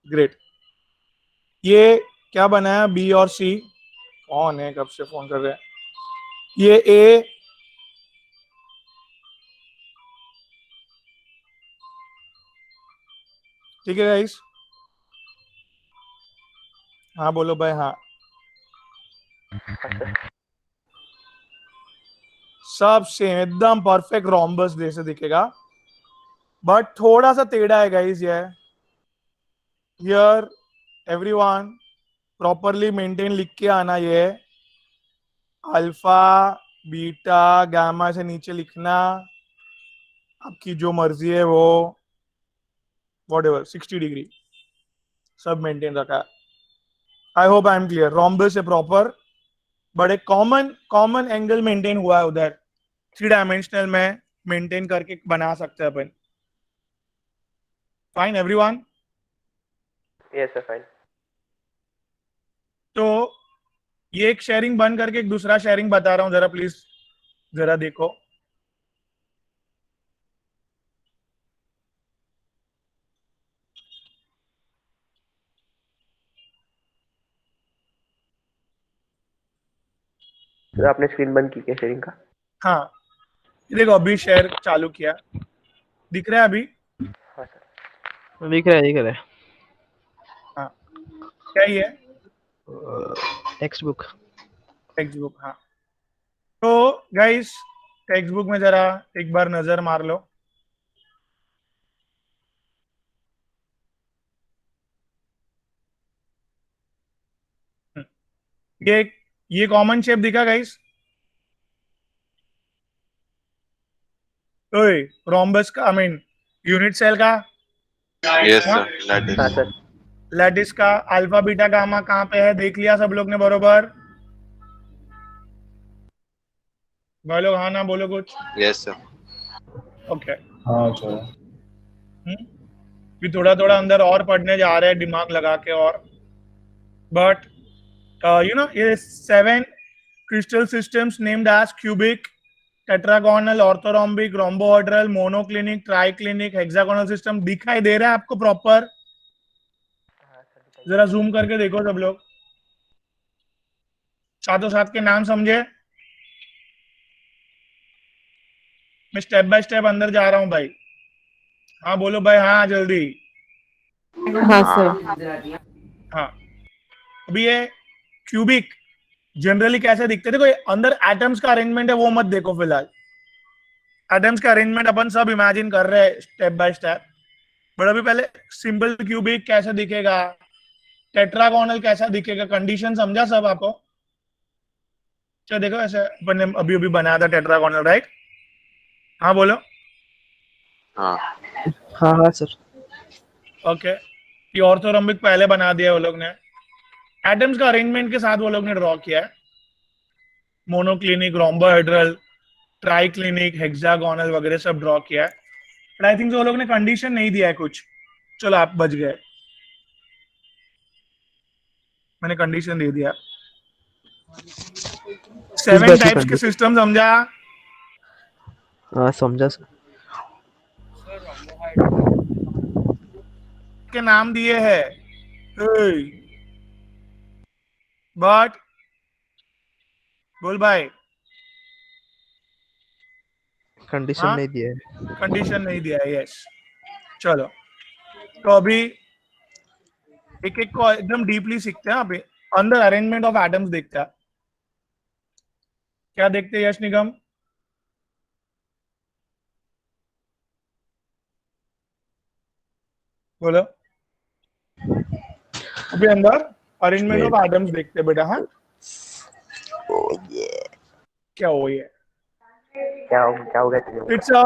ग्रेट. ये क्या बनाया? बी और सी. कौन है, कब से फोन कर रहे हैं? ये ए, ठीक है गाइस. हाँ बोलो भाई. हाँ सब सेम, एकदम परफेक्ट रोम्बस जैसे दिखेगा, बट थोड़ा सा टेढ़ा है गाइस. ये हियर एवरीवन प्रॉपरली मेंटेन लिख के आना. ये अल्फा बीटा गामा से नीचे लिखना, आपकी जो मर्जी है वो, व्हाटएवर 60 डिग्री सब मेंटेन रखा है. आई hope I am clear. Rhombus है प्रॉपर, बट एक कॉमन एंगल मेंटेन हुआ है उधर. 3 डायमेंशनल में मेंटेन करके बना सकते हैं अपन. Fine everyone. Yes sir, fine. तो ये एक शेयरिंग बंद करके एक दूसरा शेयरिंग बता रहा हूं, जरा प्लीज जरा देखो. तो आपने स्क्रीन बंद की क्या शेयरिंग का? हाँ ये देखो, अभी शेयर चालू किया, दिख रहा है अभी? हाँ सर. दिख रहा है, दिख रहा है. हाँ क्या ही है? Text book. Text book. हाँ तो गाइस टेक्स्ट बुक में जरा एक बार नजर मार लो. ये कॉमन शेप दिखा गाइस? ओए रोम्बस का, आई मीन यूनिट सेल का, यस सर, दैट हाँ इज. सर. लैटिस का, अल्फा बीटा गामा कहाँ पे है देख लिया सब लोग ने बरोबर? बोलो हाँ ना बोलो कुछ. Yes sir. ओके. हाँ सर. भी थोड़ा थोड़ा अंदर और पढ़ने जा रहे हैं दिमाग लगा के, और बट यू नो ये 7 crystal systems named as cubic, tetragonal, orthorhombic, rhombohedral, monoclinic, triclinic, hexagonal system दिखाई दे रहा है आपको प्रॉपर? जरा जूम करके देखो सब लोग, साथों साथ के नाम समझे. मैं स्टेप बाय स्टेप अंदर जा रहा हूं भाई. हाँ बोलो भाई. हाँ जल्दी. हाँ सर. हाँ अभी ये क्यूबिक जनरली कैसे दिखते हैं? देखो ये अंदर एटम्स का अरेंजमेंट है, वो मत देखो फिलहाल. एटम्स का अरेंजमेंट अपन सब इमेजिन कर रहे हैं स्टेप बाय स्टेप, बट अभी पहले सिंपल क्यूबिक कैसे दिखेगा टेट्रागोनल कैसा दिखेगा, कंडीशन समझा सब आपको? क्या देखो ऐसे अपन ने अभी अभी बनाया था टेट्रागोनल, राइट? हाँ बोलो। हाँ हाँ हाँ सर। ओके, ये ऑर्थोरोम्बिक पहले बना दिया वो लोग ने, एटम्स का अरेंजमेंट के साथ वो लोग ने ड्रॉ किया है, मोनोक्लिनिक, रोम्बोहेड्रल, ट्राइक्लिनिक, हेक्सागोनल वगैरह सब ड्रॉ किया है। बट आई थिंक वो लोग ने कंडीशन नहीं दिया है कुछ। चलो आप बच गए, मैंने कंडीशन दे दिया। 7 बैठी टाइप्स के condition? सिस्टम समझा? हाँ समझा सर। के नाम दिए हैं, बट बोल भाई। कंडीशन हाँ, नहीं दिया है। कंडीशन नहीं दिया है, यस। चलो तो अभी एक एक को एकदम डीपली सीखते हैं। अभी अंदर अरेंजमेंट ऑफ एटम्स देखते हैं। क्या देखते हैं यश निगम? बोलो। अभी अंदर अरेंजमेंट ऑफ एटम्स देखते हैं बेटा। हाँ, क्या हो ये? क्या हो गया तुझे? It's a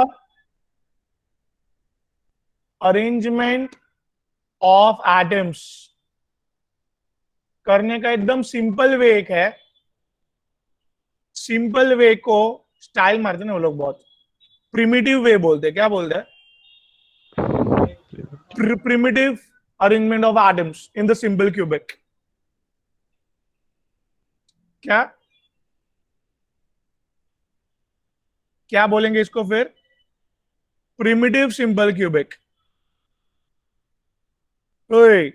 arrangement of atoms करने का एकदम सिंपल वे एक है। सिंपल वे को स्टाइल मारते ना वो लोग, बहुत प्रिमिटिव वे बोलते हैं। क्या बोलते हैं? Primitive arrangement of atoms in the simple cubic. क्या क्या बोलेंगे इसको फिर? Primitive simple cubic. ओए,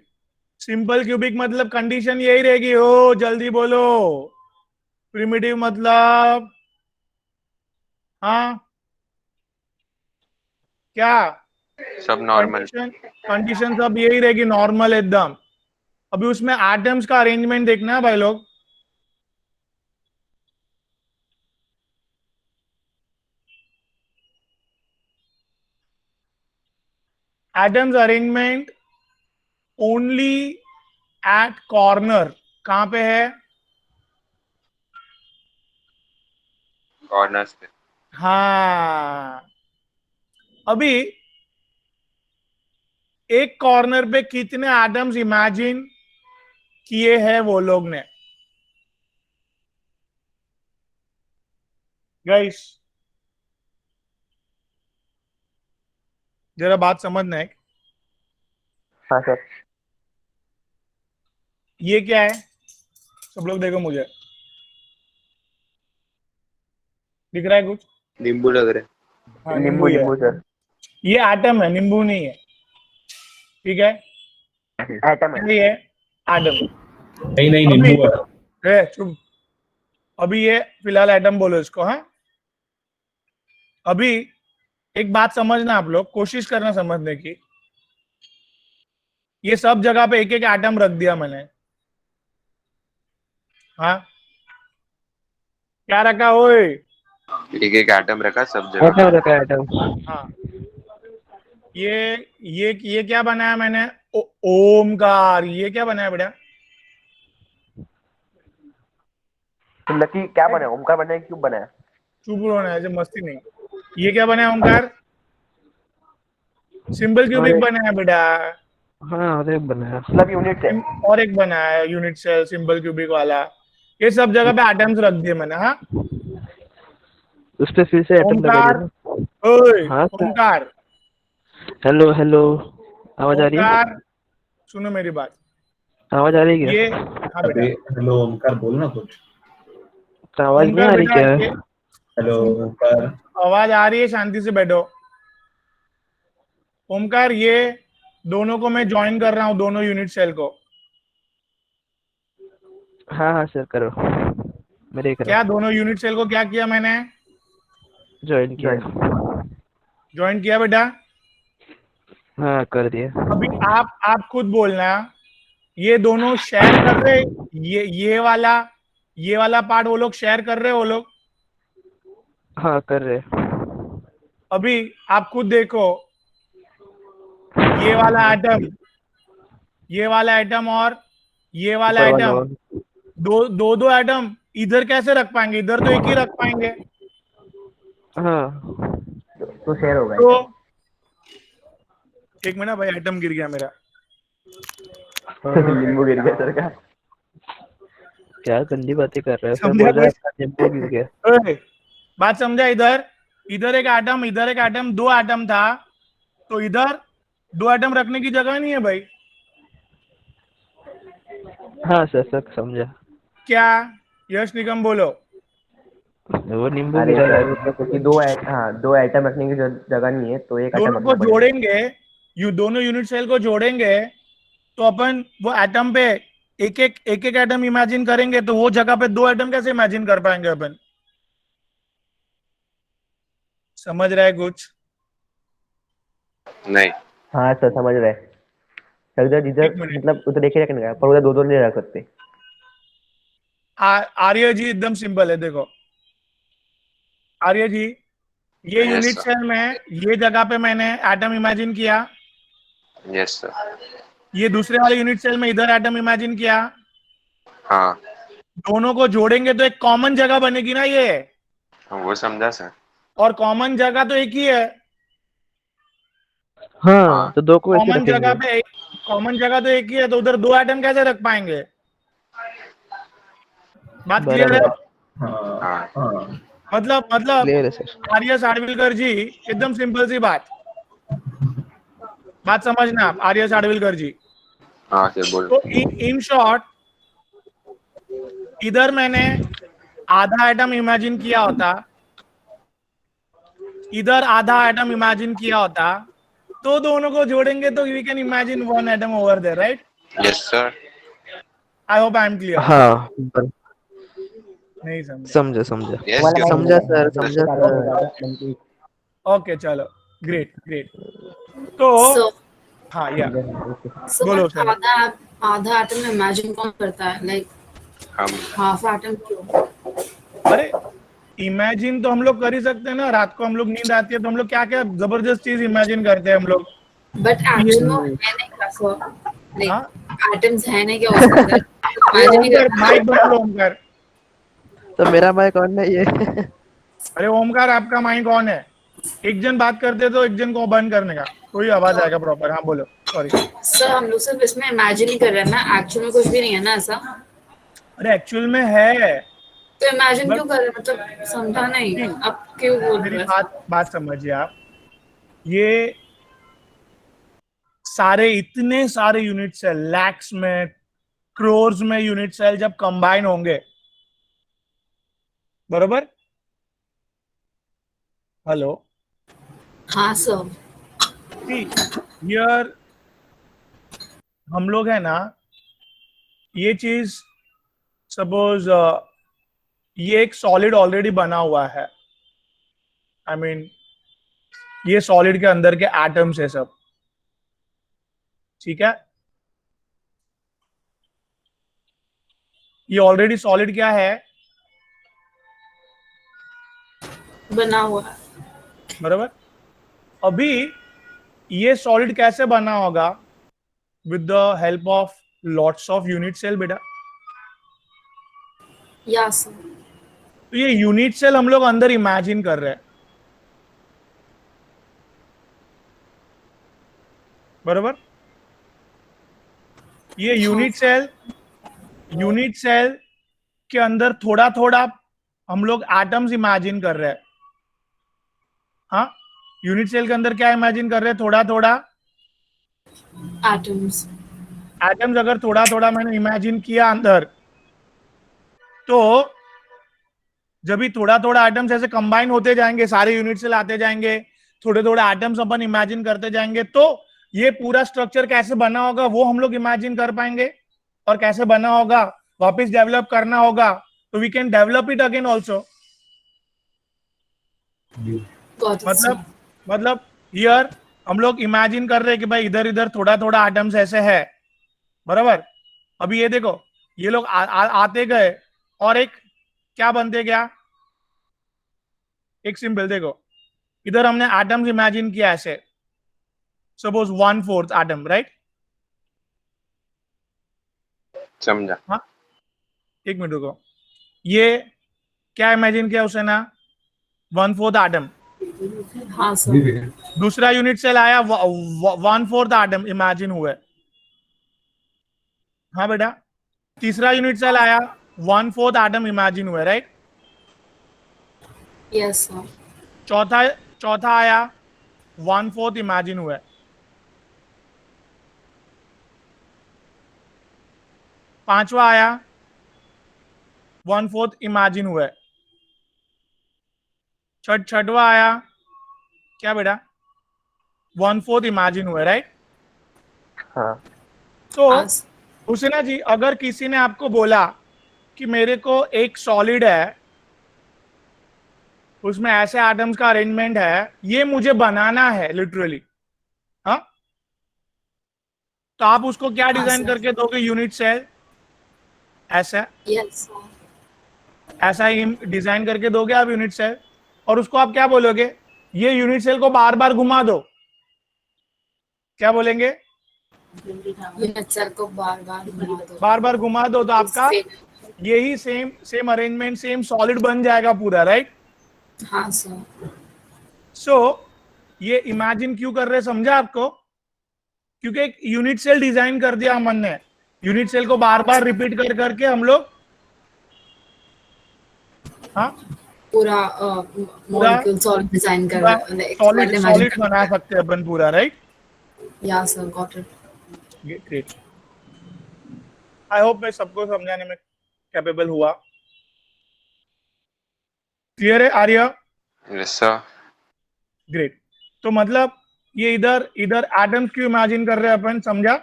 सिंपल क्यूबिक मतलब कंडीशन यही रहेगी। हो जल्दी बोलो। प्रिमिटिव मतलब? हाँ, क्या सब नॉर्मल। कंडीशन सब यही रहेगी, नॉर्मल एकदम। अभी उसमें एटम्स का अरेंजमेंट देखना है भाई लोग। Atoms arrangement only at corner. कहां पे है? कॉर्नर्स पे। हाँ, अभी एक कॉर्नर पे कितने एटम्स इमेजिन किए हैं वो लोग ने? गाइस जरा बात समझना है। हाँ सर। ये क्या है? सब लोग देखो, मुझे दिख रहा है कुछ? नींबू लग रहे। हाँ, नींबू ही है। नींबू सर। ये एटम है, नींबू नहीं है। ठीक है, एटम है। ये एटम। नहीं नहीं नींबू है। चुप। अभी ये फिलहाल एटम बोलो इसको। हाँ, अभी एक बात समझना, आप लोग कोशिश करना समझने की। ये सब जगह पे एक एक एटम रख दिया मैंने। हाँ, क्या रखा? ओए, एक एक एटम रखा सब जगह। एटम रखा है एटम। हाँ, ये क्या बनाया मैंने? ओमकार। ये क्या बनाया बेटा? तो नक्की क्या बनाया? ओमकार बनाया, क्यों बनाया? चुप रहो ना, ऐसे मस्ती नहीं। ये क्या बनाया ओमकार? सिंपल क्यूबिक बनाया बेटा। हाँ और एक बनाया। मतलब यूनिट है। और एक बनाया यूनिट सेल, सिंपल क्यूबिक वाला। ये सब जगह पे एटम्स रख दिए मैंने। हाँ, उस पे फिर से एटम लगा ओमकार। दिया ना। ओए हाँ सर। ओमकार, हेलो हेलो, आवाज आ रही है? ओमकार सुनो मेरी बात। आवाज आ रही है ये क्या? हाँ बेटा, हेलो ओमकार बोल ना कुछ। तो आवाज नहीं ओमकार आ रही बेटा, क्या? हेलो ओमकार। आवाज आ रही है, शांति से बैठो। ओमकार, ये दोनों को मैं ज्वाइन कर रहा हूँ, दोनों यूनिट सेल को। हाँ हाँ सर करो, मैं देख रहा क्या दोनों यूनिट सेल को क्या किया मैंने? हूँ। ज्वाइन किया। ज्वाइन किया बेटा। हाँ कर दिया। अभी आप खुद बोलना, ये दोनों शेयर कर रहे? ये वाला पार्ट वो लोग शेयर कर रहे? वो लोग हाँ कर रहे। अभी आप खुद देखो, ये वाला एटम और ये वाला ऊपर वाला आइटम दो आइटम इधर कैसे रख पाएंगे? इधर तो एक ही रख पाएंगे। हाँ तो शेयर होगा तो एक मिनट भाई, आइटम गिर गया मेरा। नींबू गिर गया सर का। क्या गंदी बातें कर रहे हो सर, समझा बोल रहा है कुछ? आपका नींबू गिर गया। ओए, बात समझा? इधर एक आइटम, इधर एक आइटम, दो आइटम था, तो इधर दो आइटम रखने की जगह नहीं है भाई। हाँ सर सर समझा। क्या यश निगम बोलो? वो नींबू अरे गिरा सर है। क्योंकि दो आइटम रखने की जगह नहीं है तो एक आइटम दोनों रखना को पड़ेगा। जोड़ेंगे, दोनों यूनिट सेल को जोड़ेंगे तो अपन वो एटम पे एक एक एटम इमेजिन करेंगे, तो वो जगह पे दो एटम कैसे इमेजिन कर पाएंगे अपन? समझ रहा है कुछ? नहीं। हाँ सर समझ रहे हैं सर। इधर एक जिधर मिनट। मतलब उधर एक ही रखने का पर उधर दो नहीं रख सकते। आर्य जी एकदम सिंपल है, देखो आर्य जी, ये Yes, यूनिट sir. सेल में ये जगह पे मैंने एटम इमेजिन किया, यस सर। ये दूसरे वाले यूनिट सेल में इधर एटम इमेजिन किया, हाँ, दोनों को जोड़ेंगे तो एक कॉमन जगह बनेगी ना ये, वो समझा सर। और कॉमन जगह तो एक ही है। हाँ तो दो को ऐसे कॉमन जगह रखेंगे। पे कॉमन जगह तो एक ही है, तो उधर दो आइटम कैसे रख पाएंगे? बात क्लियर है? बराबर हाँ हाँ मतलब क्लियर है सर। आर्य साडविलकर जी, एकदम सिंपल सी बात समझना आप, आर्य साडविलकर जी। हाँ सर बोलो। तो इन शॉर्ट, इधर मैंने आधा आइटम इमेजिन किया होता, इधर आधा आइटम इमेजिन किया होता, तो दोनों को जोड़ेंगे तो we can imagine one item over there, right? Yes sir. I hope I am clear. हाँ नहीं समझा? समझा समझा यस समझा सर समझा सर। ओके चलो, ग्रेट। तो सो हाँ या सो बोलो सर। आधा एटम इमेजिन कौन करता है? लाइक हम हाफ एटम क्यों? अरे इमेजिन तो हम लोग कर ही सकते हैं ना, रात को हम लोग नींद आती है तो हम लोग क्या क्या जबरदस्त चीज इमेजिन करते हैं हम लोग। बट एक्चुअल में है नहीं क्या सर? लाइक हाँ एटम्स है नहीं क्या उसके अंदर? इमेजिन ही ओमकार, करना माइक बंद लो ओमकार। तो मेरा माइक ऑन नहीं है। अरे ओमकार, आपका माइक ऑन है। एक जन बात करते तो एक जन को बंद करने का, कोई आवाज आएगा प्रॉपर। हाँ बोलो, सॉरी। सर हम लोग सिर्फ इसमें इमेजिन ही कर रहे हैं ना, एक्चुअल में कुछ भी नहीं है ना ऐसा। अरे एक्चुअल में है, तो इमेजिन बट क्यों कर रहे हैं? मतलब समझा नहीं, अब क्यों बोल मेरी रहे हैं? बात समझिए आप। ये सारे इतने सारे यूनिट सेल, लैक्स में, क्रोर्स में यूनिट सेल जब कंबाइन होंगे, बरोबर? हेलो, हाँ सर। हियर हम लोग है ना, ये चीज सपोज ये एक सॉलिड ऑलरेडी बना हुआ है, आई मीन ये सॉलिड के अंदर के एटम्स है सब, ठीक है? ये ऑलरेडी सॉलिड क्या है? बना हुआ है। बराबर। अभी ये सॉलिड कैसे बना होगा? With the help of lots of unit cell बेटा। या सर। तो ये यूनिट सेल हम लोग अंदर इमेजिन कर रहे हैं, बराबर? ये यूनिट सेल के अंदर थोड़ा थोड़ा हम लोग एटम्स इमेजिन कर रहे हैं। हाँ, यूनिट सेल के अंदर क्या इमेजिन कर रहे हैं? थोड़ा थोड़ा एटम्स। अगर थोड़ा थोड़ा मैंने इमेजिन किया अंदर, तो जब भी थोड़ा थोड़ा आइटम्स ऐसे कंबाइन होते जाएंगे, सारे यूनिट सेल आते जाएंगे, थोड़े थोड़े आइटम्स अपन इमेजिन करते जाएंगे, तो ये पूरा स्ट्रक्चर कैसे बना होगा वो हम लोग इमेजिन कर पाएंगे। और कैसे बना होगा वापस डेवलप करना होगा, तो we can develop it again also. मतलब हियर हम लोग इमेजिन कर रहे हैं कि भाई इधर इधर थोड़ा थोड़ा आइटम्स ऐसे है, बराबर? अभी ये देखो, ये लोग आते गए और एक क्या बनते गया? एक सिंपल देखो, इधर हमने एटम्स इमेजिन किया ऐसे, सपोज 1/4 एटम, राइट? समझा। हाँ, एक मिनट रुको। ये क्या इमेजिन किया उसने ना, 1/4 एटम। हाँ सर। दूसरा यूनिट सेल आया 1/4 एटम इमेजिन हुआ है। हाँ बेटा, तीसरा यूनिट सेल आया 1/4 एटम इमेजिन हुआ है, राइट। Yes sir. चौथा आया 1/4 इमेजिन हुआ है। पांचवा आया 1/4 इमेजिन हुआ है। छठवा आया क्या बेटा, 1/4 इमेजिन हुआ है, राइट। हाँ तो हाँ हुसैना जी, अगर किसी ने आपको बोला कि मेरे को एक सॉलिड है, उसमें ऐसे एटम्स का अरेंजमेंट है, ये मुझे बनाना है लिटरली, हाँ, तो आप उसको क्या डिजाइन सर। करके दोगे? यूनिट सेल ऐसा, यस सर। ऐसा ही डिजाइन करके दोगे आप यूनिट सेल, और उसको आप क्या बोलोगे? ये यूनिट सेल को बार बार घुमा दो। क्या बोलेंगे? यूनिट सेल को बार बार घुमा दो। बार बार घुमा दो तो आपका यही सेम अरेंजमेंट, सेम सॉलिड बन जाएगा पूरा, राइट। हाँ सर। सो ये इमेजिन क्यों कर रहे, समझा आपको? क्योंकि एक यूनिट सेल डिजाइन कर दिया हमन ने, यूनिट सेल को बार बार रिपीट कर करके हम लोग, हाँ, पूरा मॉलिक्यूल सॉलिड डिजाइन कर सॉलिड बना सकते हैं अपन पूरा, राइट। या sir, got it. Great. I hope मैं सबको समझाने में कैपेबल हुआ। क्लियर है आर्या? Yes sir. ग्रेट। तो मतलब ये इधर एटम्स क्यों इमेजिन कर रहे हैं अपन, समझा?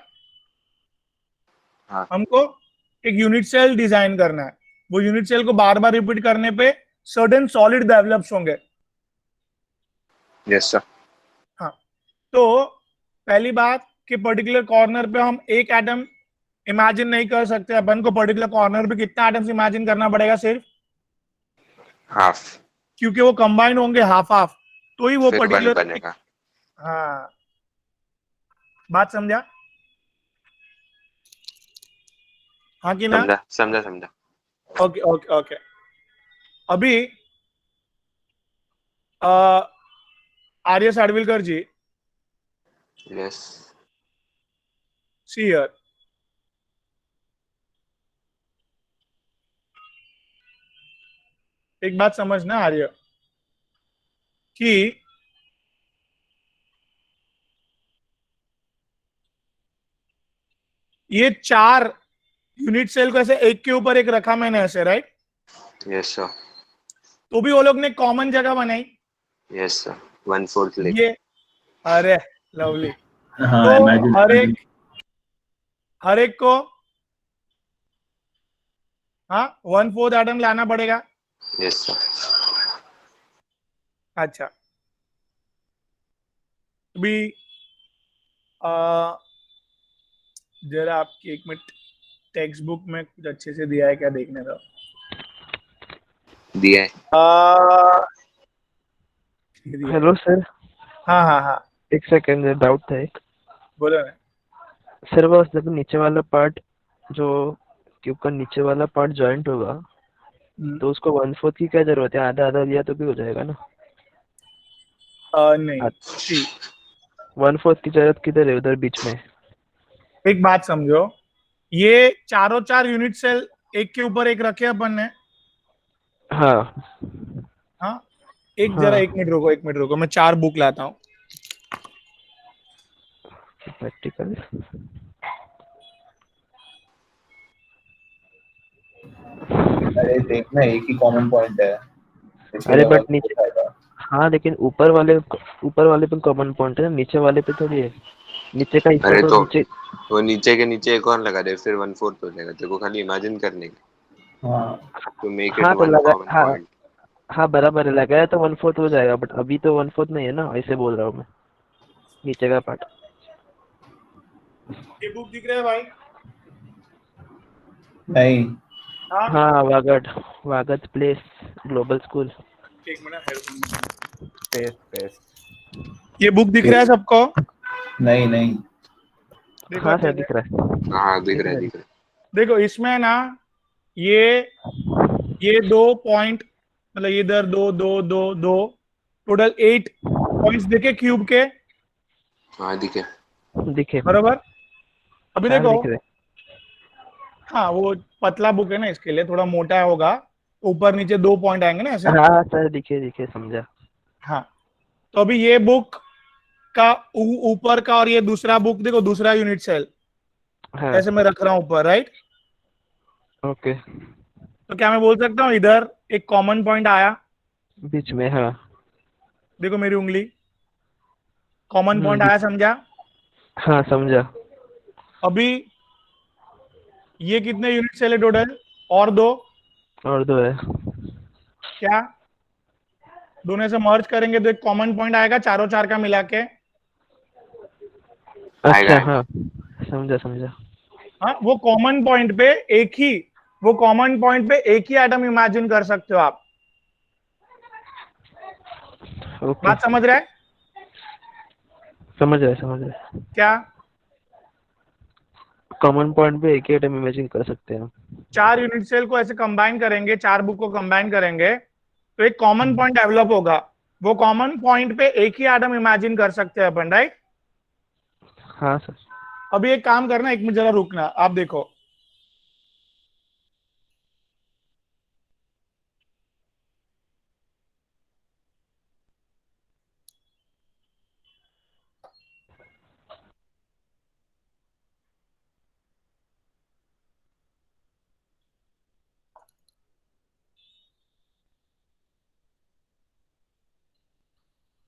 हाँ। हमको एक यूनिट सेल डिजाइन करना है, वो यूनिट सेल को बार बार रिपीट करने पे सर्टेन सॉलिड डेवलप्स होंगे। Yes sir. हाँ, तो पहली बात कि पर्टिकुलर कॉर्नर पे हम एक एटम इमेजिन नहीं कर सकते, अपन को पर्टिकुलर कॉर्नर पे कितना एटम्स इमेजिन करना पड़ेगा? सिर्फ हाफ, क्योंकि वो कंबाइन होंगे हाफ हाफ, तो ही वो फिर 1 पर्टिकुलर, बनेगा। हाँ, बात समझा? हाँ कि ना? समझा। Okay okay okay. अभी आर्य साडविलकर जी, यस। सी हियर, एक बात समझना आर्य, कि ये 4 यूनिट सेल को ऐसे एक के ऊपर एक रखा मैंने ऐसे, राइट। Yes sir. तो भी वो लोग ने कॉमन जगह बनाई। यस सर, 1/4 ले। ये, अरे लवली। हाँ, तो imagine- हर एक को, हाँ, 1/4 एटम लाना पड़ेगा। Yes sir. अच्छा, अभी जरा आपकी एक मिनट, टेक्स्ट बुक में कुछ अच्छे से दिया है क्या, देखने दो। दिया है। हेलो सर, हाँ, एक सेकंड, डाउट था एक। बोलो ना। सर वो जब नीचे वाला पार्ट, जो क्यूब का नीचे वाला पार्ट जॉइंट होगा, तो उसको 1/4 की क्या जरूरत है? आधा आधा लिया तो भी हो जाएगा ना? नहीं, सी, 1/4 की जरूरत किधर है उधर बीच में? एक बात समझो, ये चारों 4 यूनिट सेल एक के ऊपर एक रखे अपन ने, हाँ हाँ, एक हाँ। जरा एक मिनट रुको, मैं 4 बुक लाता हूँ। प्रैक्टिकल। अरे देखना, एक ही कॉमन पॉइंट है। अरे बट नीचे, हाँ लेकिन ऊपर वाले पे कॉमन पॉइंट है ना, नीचे वाले पे थोड़ी है। नीचे का हिस्सा अरे तो तो नीचे। वो नीचे के नीचे एक और लगा दे, फिर 1/4 हो जाएगा। तेरे को खाली इमेजिन करने के, टू मेक इट हाँ तो वन लगा, कॉमन हाँ पॉइंट। हाँ बराबर है, लगाया तो 1/4 हो जाएगा, बट अभी तो 1/4 नहीं है ना, ऐसे बोल रहा हूँ मैं, नीचे का पार्ट। ये बुक दिख रहा है भाई? नहीं। हाँ, वागद प्लेस ग्लोबल स्कूल। एक मिनट, स्पेस। ये बुक दिख रहा है सबको? नहीं। देखो हाँ अच्छे सर से। दिख रहा है। हाँ दिख रहा है। देखो इसमें है ना, ये 2 पॉइंट, मतलब इधर 2 2 2 2, टोटल 8 पॉइंट्स देखे क्यूब के, हाँ दिखे। दिखे। बराबर। अभी हाँ देखो, दिख रहे। हाँ वो पतला बुक है ना, इसके लिए थोड़ा मोटा होगा, ऊपर नीचे 2 पॉइंट आएंगे ना ऐसे। हाँ सर दिखे दिखे, समझा। हाँ, तो अभी ये बुक का ऊपर का और ये दूसरा बुक देखो, दूसरा यूनिट सेल हाँ ऐसे मैं रख रहा हूं ऊपर, राइट। ओके। तो क्या मैं बोल सकता हूँ इधर एक कॉमन पॉइंट आया, बीच में, हाँ। देखो मेरी उंगली, कॉमन पॉइंट बीच। आया, समझा। हाँ समझा। अभी ये कितने यूनिट सेल है टोटल, और 2, और 2 है। क्या दोनों से मर्ज करेंगे तो एक कॉमन पॉइंट आएगा, चारों चार का मिला के। अच्छा आएगा। हाँ, समझा समझा। हाँ, वो कॉमन पॉइंट पे एक ही एटम इमेजिन कर सकते हो आप। ओके, बात समझ रहे हैं समझ रहे समझ रहे। क्या? कॉमन पॉइंट पे एक ही आइटम इमेजिन कर सकते हैं। 4 यूनिट सेल को ऐसे कंबाइन करेंगे, 4 बुक को कंबाइन करेंगे तो एक कॉमन पॉइंट डेवलप होगा। वो कॉमन पॉइंट पे एक ही एटम इमेजिन कर सकते हैं अपन, राइट। हाँ सर। अभी एक काम करना, एक मिनट जरा रुकना, आप देखो।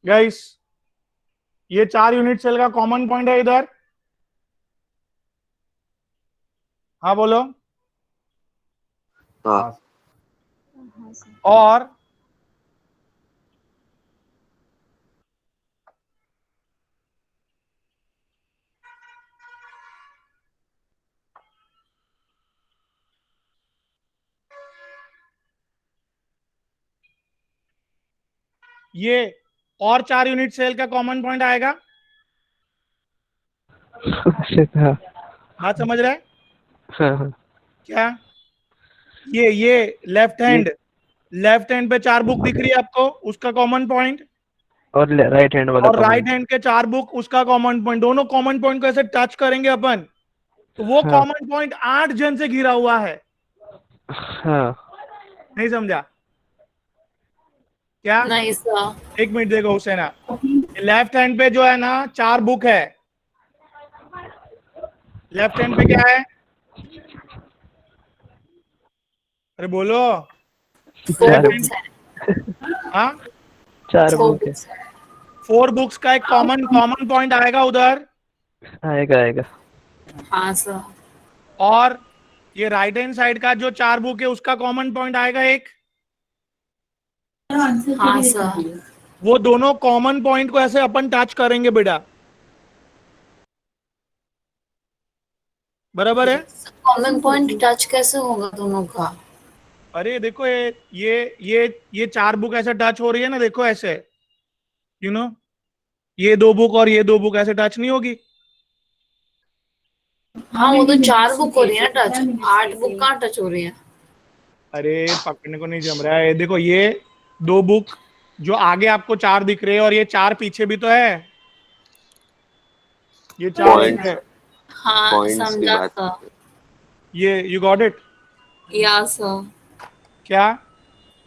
गाइस, ये 4 यूनिट सेल का कॉमन पॉइंट है इधर। हाँ बोलो। हाँ। और ये और 4 यूनिट सेल का कॉमन पॉइंट आएगा। हाँ बात समझ रहे हैं हाँ हाँ। क्या? ये लेफ्ट हैंड पे 4 बुक दिख रही है आपको, उसका कॉमन पॉइंट, और राइट हैंड वाला और राइट कॉमन। हैंड के 4 बुक उसका कॉमन पॉइंट, दोनों कॉमन पॉइंट को ऐसे टच करेंगे अपन, तो वो हाँ कॉमन पॉइंट 8 जन से घिरा हुआ है। हाँ। नहीं समझा क्या? नहीं सर। एक मिनट देखो हुसैना, लेफ्ट हैंड पे जो है ना 4 बुक है, लेफ्ट हैंड पे क्या है? अरे बोलो। 4 लेफ्ट बुक्स हैंड, है। हाँ 4 4 बुक है। बुक्स है। 4 बुक्स का एक कॉमन पॉइंट आएगा उधर, आएगा आएगा। हाँ सर। और ये राइट हैंड साइड का जो 4 बुक है उसका कॉमन पॉइंट आएगा एक। हाँ सर। वो दोनों कॉमन पॉइंट को ऐसे अपन टच करेंगे बेटा, बराबर है। कॉमन पॉइंट टच कैसे होगा दोनों का? अरे देखो, ये 4 बुक ऐसे टच हो रही है ना, देखो ऐसे, यू नो ये 2 बुक और ये 2 बुक ऐसे टच नहीं होगी। हाँ वो तो 4 बुक हो रही है ना टच, 8 बुक कहाँ टच हो रही है? अरे पकड़ने को नहीं जम रहा है, देखो ये 2 बुक जो आगे आपको 4 दिख रहे हैं, और ये 4 पीछे भी तो है, ये 4 पॉइंट ऐसे है। हाँ पॉइंट्स की समझा बात सर। करते हैं। ये यू गॉट इट या सर। क्या?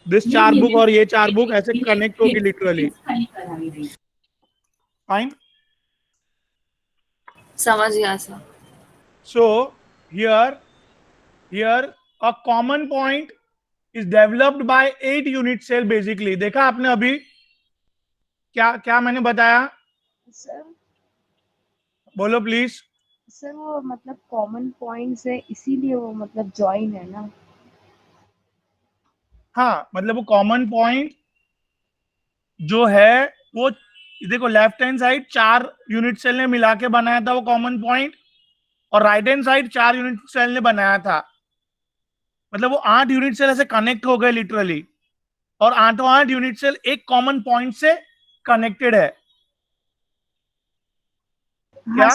दिस 4 बुक और ये 4 बुक ऐसे कनेक्ट होगी लिटरली, फाइन। समझ गया sir. So here a common point is developed by 8 unit cell basically। देखा आपने अभी क्या क्या मैंने बताया? सर बोलो प्लीज। सर वो मतलब कॉमन पॉइंट्स है इसीलिए वो मतलब जॉइन है ना। हाँ, मतलब वो कॉमन पॉइंट जो है वो, देखो left hand side 4 unit cell ने मिला के बनाया था वो कॉमन पॉइंट, और right hand side 4 unit cell ने बनाया था, मतलब वो 8 यूनिट सेल ऐसे कनेक्ट हो गए लिटरली, और 8 यूनिट सेल एक कॉमन पॉइंट से कनेक्टेड है। क्या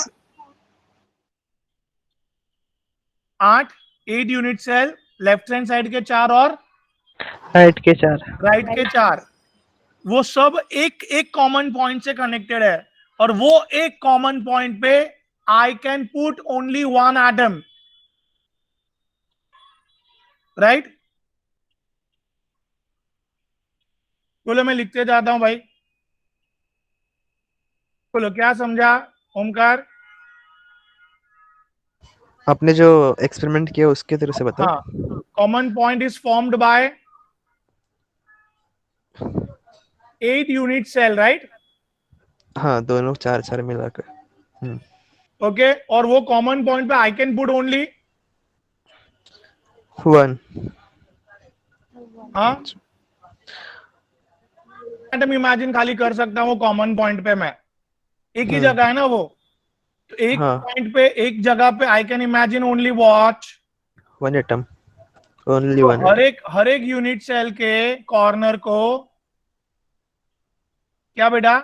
हाँ 8 8 unit cell, left hand side के 4 और राइट के 4। राइट के 4, वो सब एक एक कॉमन पॉइंट से कनेक्टेड है, और वो एक कॉमन पॉइंट पे I can put only one atom, right. बोलो, मैं लिखते जाता हूं भाई। बोलो क्या समझा ओमकार? आपने जो एक्सपेरिमेंट किया उसके तरह से बताओ। हाँ, common point is formed by 8 unit cell, right. हाँ, दोनों 4 मिलाकर। ओके, और वो कॉमन पॉइंट पे आई कैन पुट ओनली 1। हाँ, एटम इमेजिन खाली कर सकता हूँ वो कॉमन पॉइंट पे। मैं एक ही जगह है ना वो, तो एक पॉइंट पे, एक जगह पे I can imagine only watch 1 atom, only तो 1 एटम। हर एक यूनिट सेल के कॉर्नर को, क्या बेटा,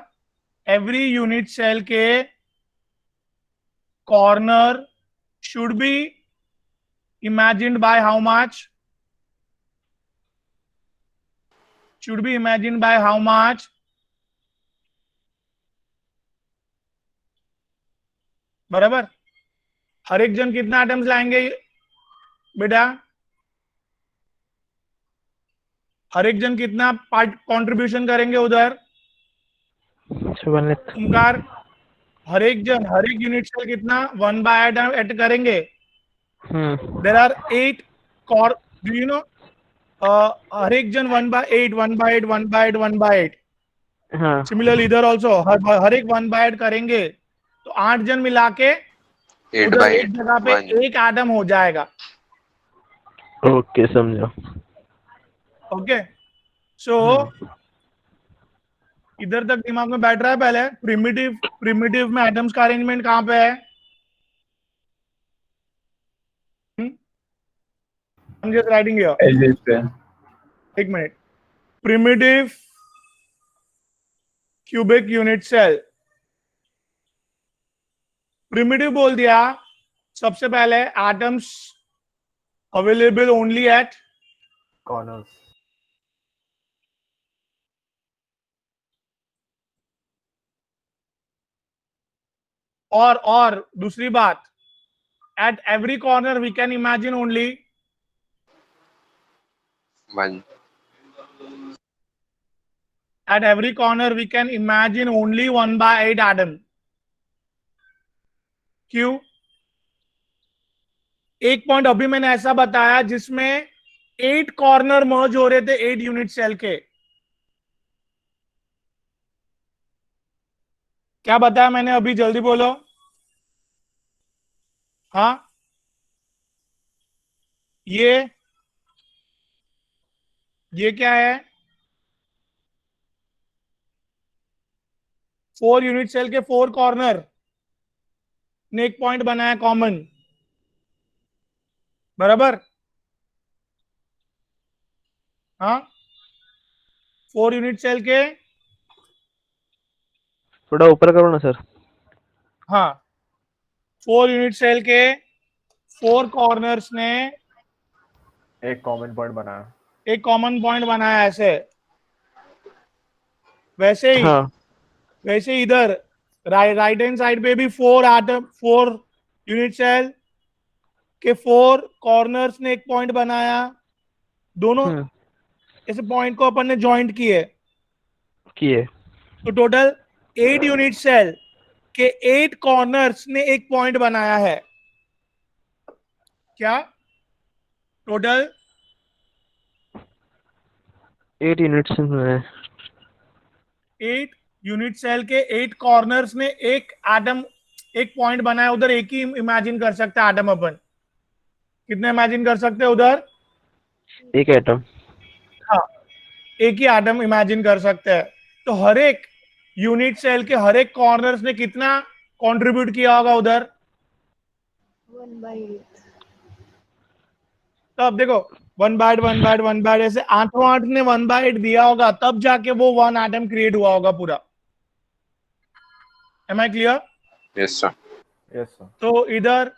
एवरी यूनिट सेल के corner should be imagined by how much, should be imagined by how much? बराबर। हर एक जन कितना एटम्स लाएंगे बेटा? हर एक जन कितना पार्ट कंट्रीब्यूशन करेंगे उधर? ओमकार, हर एक जन, हर एक यूनिट सेल कितना 1/8 ऐड करेंगे? There are 8 corner, do you know, हर एक जन 1/8 1/8 1/8 1/8। हाँ, सिमिलरली इधर ऑल्सो हर एक 1/8 करेंगे, तो 8 जन मिला के 8 उधर by एक जगह पे 1। एक एटम हो जाएगा। ओके, समझो। ओके, सो इधर तक दिमाग में बैठ रहा है? पहले प्रिमिटिव में एटम्स का अरेंजमेंट कहाँ पे है? I'm just writing here. एक minute. Primitive cubic unit cell, primitive बोल दिया, सबसे पहले atoms available only at corners. और दूसरी बात, at every corner we can imagine only 1। at every corner we can imagine only 1/8 atom. क्यों? एक पॉइंट अभी मैंने ऐसा बताया जिसमें 8 कॉर्नर मर्ज हो रहे थे 8 यूनिट सेल के। क्या बताया मैंने अभी? जल्दी बोलो। हाँ, ये क्या है? 4 यूनिट सेल के 4 कॉर्नर ने एक पॉइंट बनाया कॉमन, बराबर। हाँ, 4 यूनिट सेल के, थोड़ा ऊपर करो ना सर। हाँ, 4 यूनिट सेल के 4 कॉर्नर्स ने एक कॉमन पॉइंट बनाया, एक कॉमन पॉइंट बनाया। ऐसे वैसे ही वैसे इधर राइट हैंड साइड पे भी 4 यूनिट सेल के 4 कॉर्नर्स ने एक पॉइंट बनाया। दोनों ऐसे पॉइंट को अपन ने ज्वाइंट किए, तो टोटल 8 यूनिट सेल के 8 कॉर्नर्स ने एक पॉइंट बनाया है। क्या? टोटल 8 यूनिट्स में 8 यूनिट सेल के 8 कॉर्नर्स ने एक एटम, एक पॉइंट बनाया। उधर एक ही इमेजिन कर सकते हैं एटम। अपन कितने इमेजिन कर सकते हैं उधर? एक एटम। हाँ, एक ही एटम इमेजिन कर सकते हैं। तो हर एक यूनिट सेल के हर एक कॉर्नर्स ने कितना कंट्रीब्यूट किया होगा उधर? 1/8। तो अब देखो 1/8 ऐसे 8 ने 1/8 दिया होगा, तब जाके वो 1 एटम क्रिएट हुआ होगा पूरा। Am I clear? Yes sir. तो इधर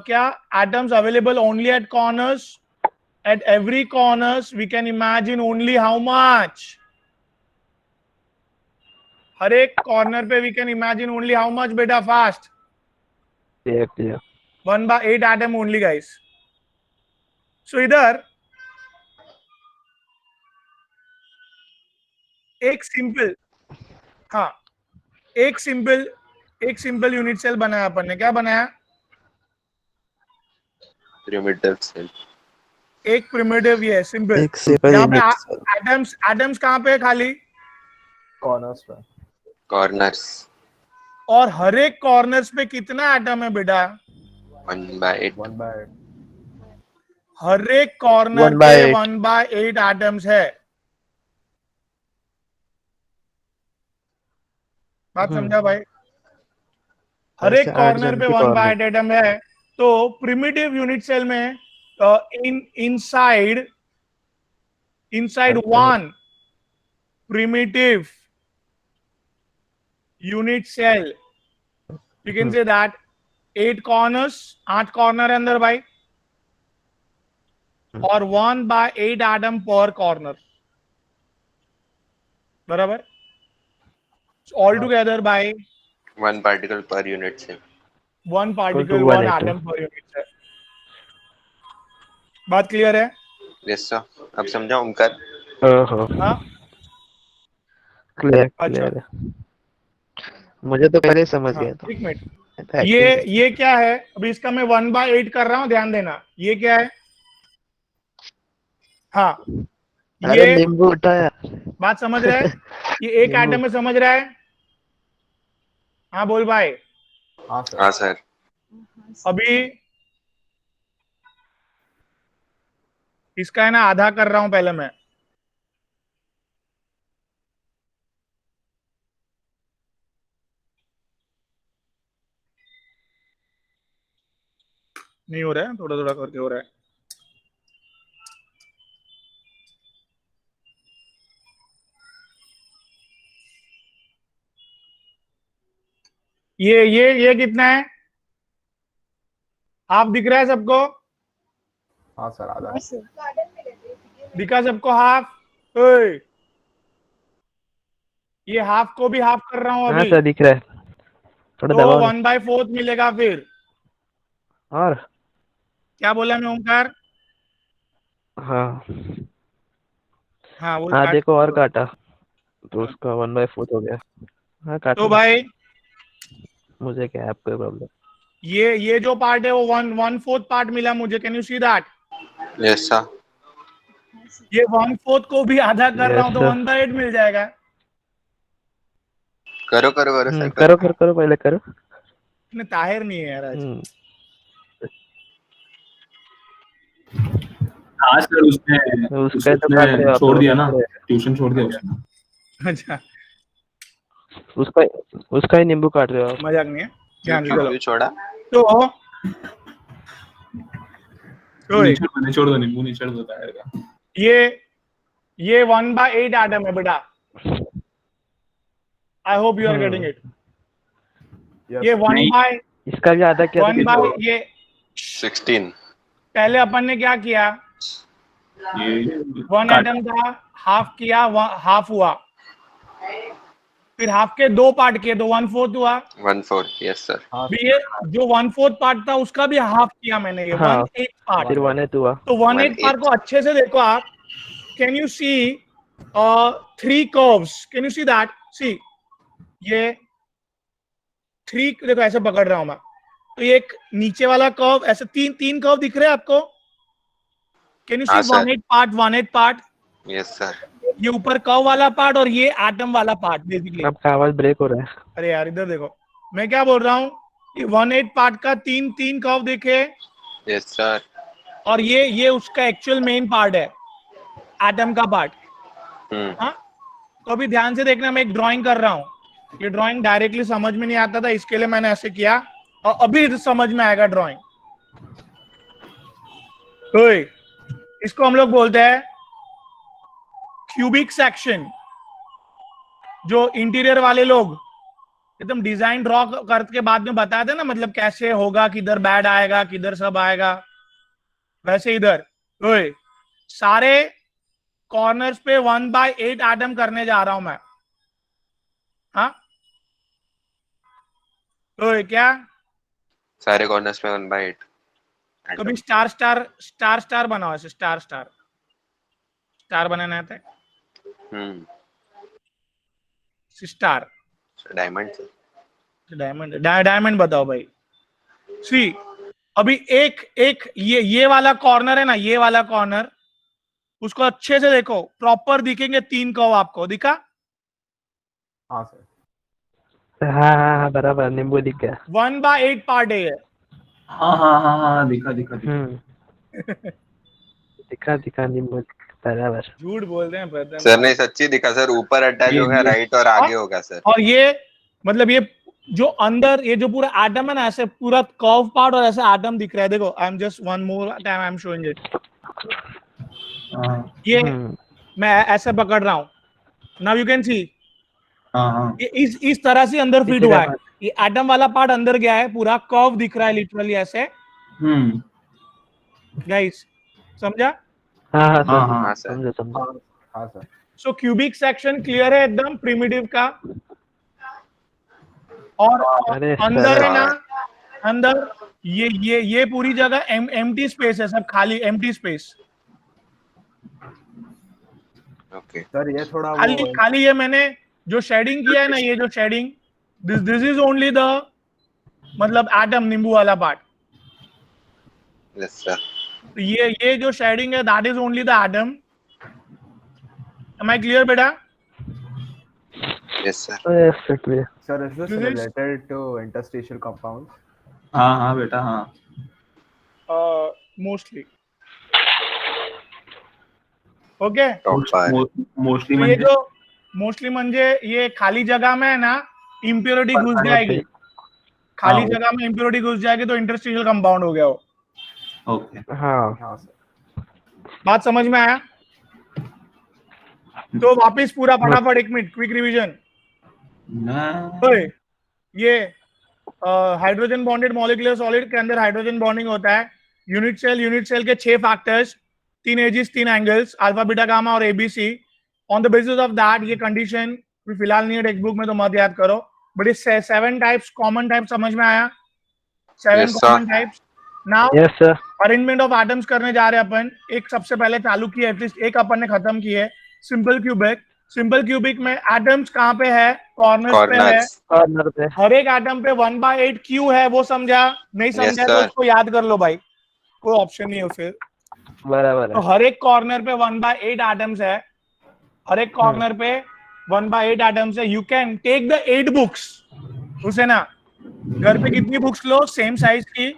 क्या atoms available only at corners? At every corners we can imagine only how much? हर एक कॉर्नर पे we can imagine only how much बेटा fast? clear 1/8 atom only guys. So इधर एक simple एक simple unit cell बनाया अपन ने. क्या बनाया? Primitive cell. एक प्रिमिटिव, ये सिंपल. एक simple यहाँ पे unit cell. एटम्स कहाँ पे है? खाली कॉर्नर्स पे. कॉर्नर्स. और हर एक कॉर्नर्स पे कितना एटम है बेटा? 1/8. 1/8. हर एक कॉर्नर 1/8. पे 1/8 एटम्स है. बात समझा भाई? हर एक ऐसे 8 कॉर्नर जन पे की 1/8 एटम है. तो प्रिमिटिव यूनिट सेल में inside one primitive unit cell you can say that 8 corners, 8 corner है अंदर भाई, और 1/8 atom per corner. बराबर? All together by 1 particle per unit cell. 1 particle, to 1 1 atom per unit cell. बात clear है? Yes sir. अब समझा ओमकार? हाँ क्लियर अच्छा. है. मुझे तो पहले ही समझ गया था. एक मिनट. ये क्या है? अभी इसका मैं 1/8 कर रहा हूँ, ध्यान देना. ये क्या है? हाँ अरे ये नींबू उठाया. बात समझ रहा है? ये एक एटम में समझ रहा है? हाँ बोल भाई. हाँ सर. हाँ सर. अभी इसका है ना आधा कर रहा हूं पहले मैं. नहीं हो रहा है, थोड़ा थोड़ा करके हो रहा है. ये कितना है? हाफ दिख रहा है सबको? हाँ सर. आधा. दिखा सबको हाफ? ओए ये हाफ को भी हाफ कर रहा हूं हाँ अभी. सर दिख रहा है. थोड़ा तो दबाओ. 1/4 मिलेगा फिर. और क्या बोला मैं ओमकार? हाँ हाँ वो आधे को और काटा तो उसका 1/4 हो गया. हाँ काटा. तो भाई मुझे क्या है, आपको प्रॉब्लम? ये जो पार्ट है वो 1/4 पार्ट मिला मुझे. Can you see that? Yes sir. ये 1/4 को भी आधा कर रहा हूँ तो Yes, sir. 1/8 मिल जाएगा. करो सर. करो पहले करो. इतने ताहिर नहीं है यार आज. हाँ सर. उसने उसका तो काट रहे हो आप छोड़ दिया ना, लोग. ट्यूशन छोड़ दिया उसने. अच्छा उसका ही नींबू काट रहे हो आप. मजाक नहीं है. ध्यान से चलो. क्यों छोड़ा? तो ओए, छोड़ दो नींबू, नहीं छोड़ देता है. ये 1/8 एटम है बेटा. I hope you are getting it. ये 1/, इसका भी आधा क्या? 1/, ये 16. पहले अपन ने क्या किया? 1 एटम का हाफ किया, हाफ हुआ. फिर हाफ के 2 पार्ट किए तो 1/4 हुआ. 1/4. Yes sir. ये जो 1/4 पार्ट था उसका भी हाफ किया मैंने. ये 1/8 पार्ट. फिर 1/8 हुआ. तो 1/8 पार्ट को अच्छे से देखो आप. Can you see 3 curves? Can you see that? See ये 3 देखो, ऐसे पकड़ रहा हूं मैं. तो ये एक नीचे वाला कर्व, ऐसे तीन कर्व दिख रहे हैं आपको? Can you see 1/8 part? Yes sir. ये ऊपर कर्व वाला पार्ट और ये एटम वाला पार्ट बेसिकली. आपका आवाज ब्रेक हो रहा है. अरे यार इधर देखो, मैं क्या बोल रहा हूँ. ये 1/8 पार्ट का तीन कर्व देखे? Yes sir. और ये उसका एक्चुअल मेन पार्ट है, एटम का पार्ट. हाँ तो अभी ध्यान से देखना, मैं एक ड्राइंग कर रहा हूँ. ये ड्राइंग डायरेक्टली समझ में नहीं आता था, इसके लिए मैंने ऐसे किया, और अभी समझ में आएगा ड्राइंग. इसको हम लोग बोलते हैं क्यूबिक सेक्शन. जो इंटीरियर वाले लोग एकदम डिजाइन ड्रॉ करके बाद में बता देना, मतलब कैसे होगा, किधर बैड आएगा, किधर सब आएगा। वैसे इधर ओए सारे कॉर्नर्स पे 1/8 एटम करने जा रहा हूं मैं। हाँ ओए क्या सारे कॉर्नर्स पे 1/8 कभी स्टार बनाओ, ऐसे स्टार बनाना आता है, स्टार डायमंड बताओ भाई। सी अभी एक ये वाला कॉर्नर है ना, ये वाला कॉर्नर, उसको अच्छे से देखो, प्रॉपर दिखेंगे 3 कर्व आपको दिखा। हाँ सर, हाँ बराबर, नींबू दिख गया। 1/8 पार्ट है ये। हाँ दिखा दिखा नींबू बराबर। झूठ बोल रहे हैं सर ने सच्ची दिखा सर, ऊपर अटैच होगा राइट और आगे होगा सर। और ये मतलब ये जो अंदर ये जो पूरा एटम है ना, ऐसे पूरा कर्व पार्ट और ऐसे एटम दिख रहा है। देखो I am just one more time I am showing it. ये मैं ऐसे पकड़ रहा हूं, नाउ यू कैन सी ये इस तरह से अंदर फिट हुआ है। ये एटम वाला पार्ट अंदर गया है, पूरा कर्व दिख रहा है लिटरली ऐसे। गाइस समझा? हाँ समझा। हाँ सर। सो क्यूबिक सेक्शन क्लियर है एकदम प्रिमिटिव का। और अंदर है ना, अंदर ये पूरी जगह एम्प्टी स्पेस है, सब खाली एम्प्टी स्पेस। ओके सर ये थोड़ा खाली ये मैंने जो शेडिंग किया है ना, ये जो shading, this is only the मतलब एटम नींबू वाला पार्ट। Yes sir. तो ये जो शेडिंग है that is only the atom. Am I clear बेटा? Yes sir. Sir, is this related to interstitial compounds? हाँ बेटा हाँ। Mostly okay. मोस्टली तो ये जो मोस्टली म्हणजे ये खाली जगह में है ना इम्प्योरिटी घुस जाएगी, खाली जगह में इम्प्योरिटी घुस जाएगी तो इंटरस्टिशियल कंपाउंड हो गया वो। ओके हाँ सर। बात समझ में आया? तो वापस पूरा फटाफट 1 मिनट क्विक रिवीजन। ये हाइड्रोजन बॉन्डेड मॉलिक्यूलर सॉलिड के अंदर हाइड्रोजन बॉन्डिंग होता है। यूनिट सेल के 6 factors, 3 axes 3 angles, alpha beta gamma और ABC. On the basis of that ये कंडीशन फिलहाल नहीं है टेक्स्ट बुक में, तो मत याद करो, बट इस 7 टाइप्स कॉमन टाइप समझ में आया? 7 common types. Now arrangement of atoms करने जा रहे हैं अपन। एक सबसे पहले चालू किया, एटलीस्ट एक अपन ने खत्म की है, सिंपल क्यूबिक। सिंपल क्यूबिक में एटम्स कहाँ पे है? कॉर्नर्स पे है। कॉर्नर पे हर एक एटम पे 1/8 क्यू है, वो समझा? नहीं समझा तो उसको याद कर लो भाई, कोई ऑप्शन नहीं है फिर। बराबर तो हर एक कॉर्नर पे 1/8 एटम्स है, हर एक कॉर्नर पे 1/8 एटम्स है। You can take the 8 books, उसे ना घर पे कितनी बुक्स लो, सेम साइज की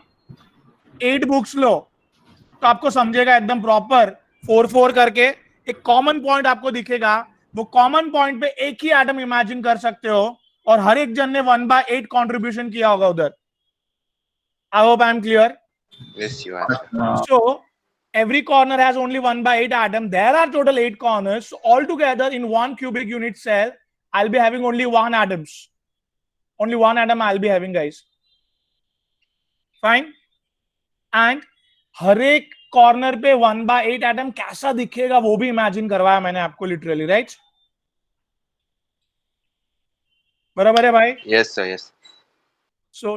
8 बुक्स लो, तो आपको समझेगा एकदम प्रॉपर 4-4 करके। एक कॉमन पॉइंट आपको दिखेगा, वो कॉमन पॉइंट पे एक ही एटम इमेजिन कर सकते हो, और हर एक जन ने 1/8 कंट्रीब्यूशन किया होगा उधर। I hope I am clear? Yes you are. So every corner has only 1/8 atom. There are total 8 corners. So altogether in one cubic unit cell, I'll be having only 1 atoms. Only 1 atom I'll be having, guys. Fine. And हर एक corner पे 1/8 atom कैसा दिखेगा वो भी imagine करवाया मैंने आपको literally, right? बराबर है भाई? Yes sir yes. So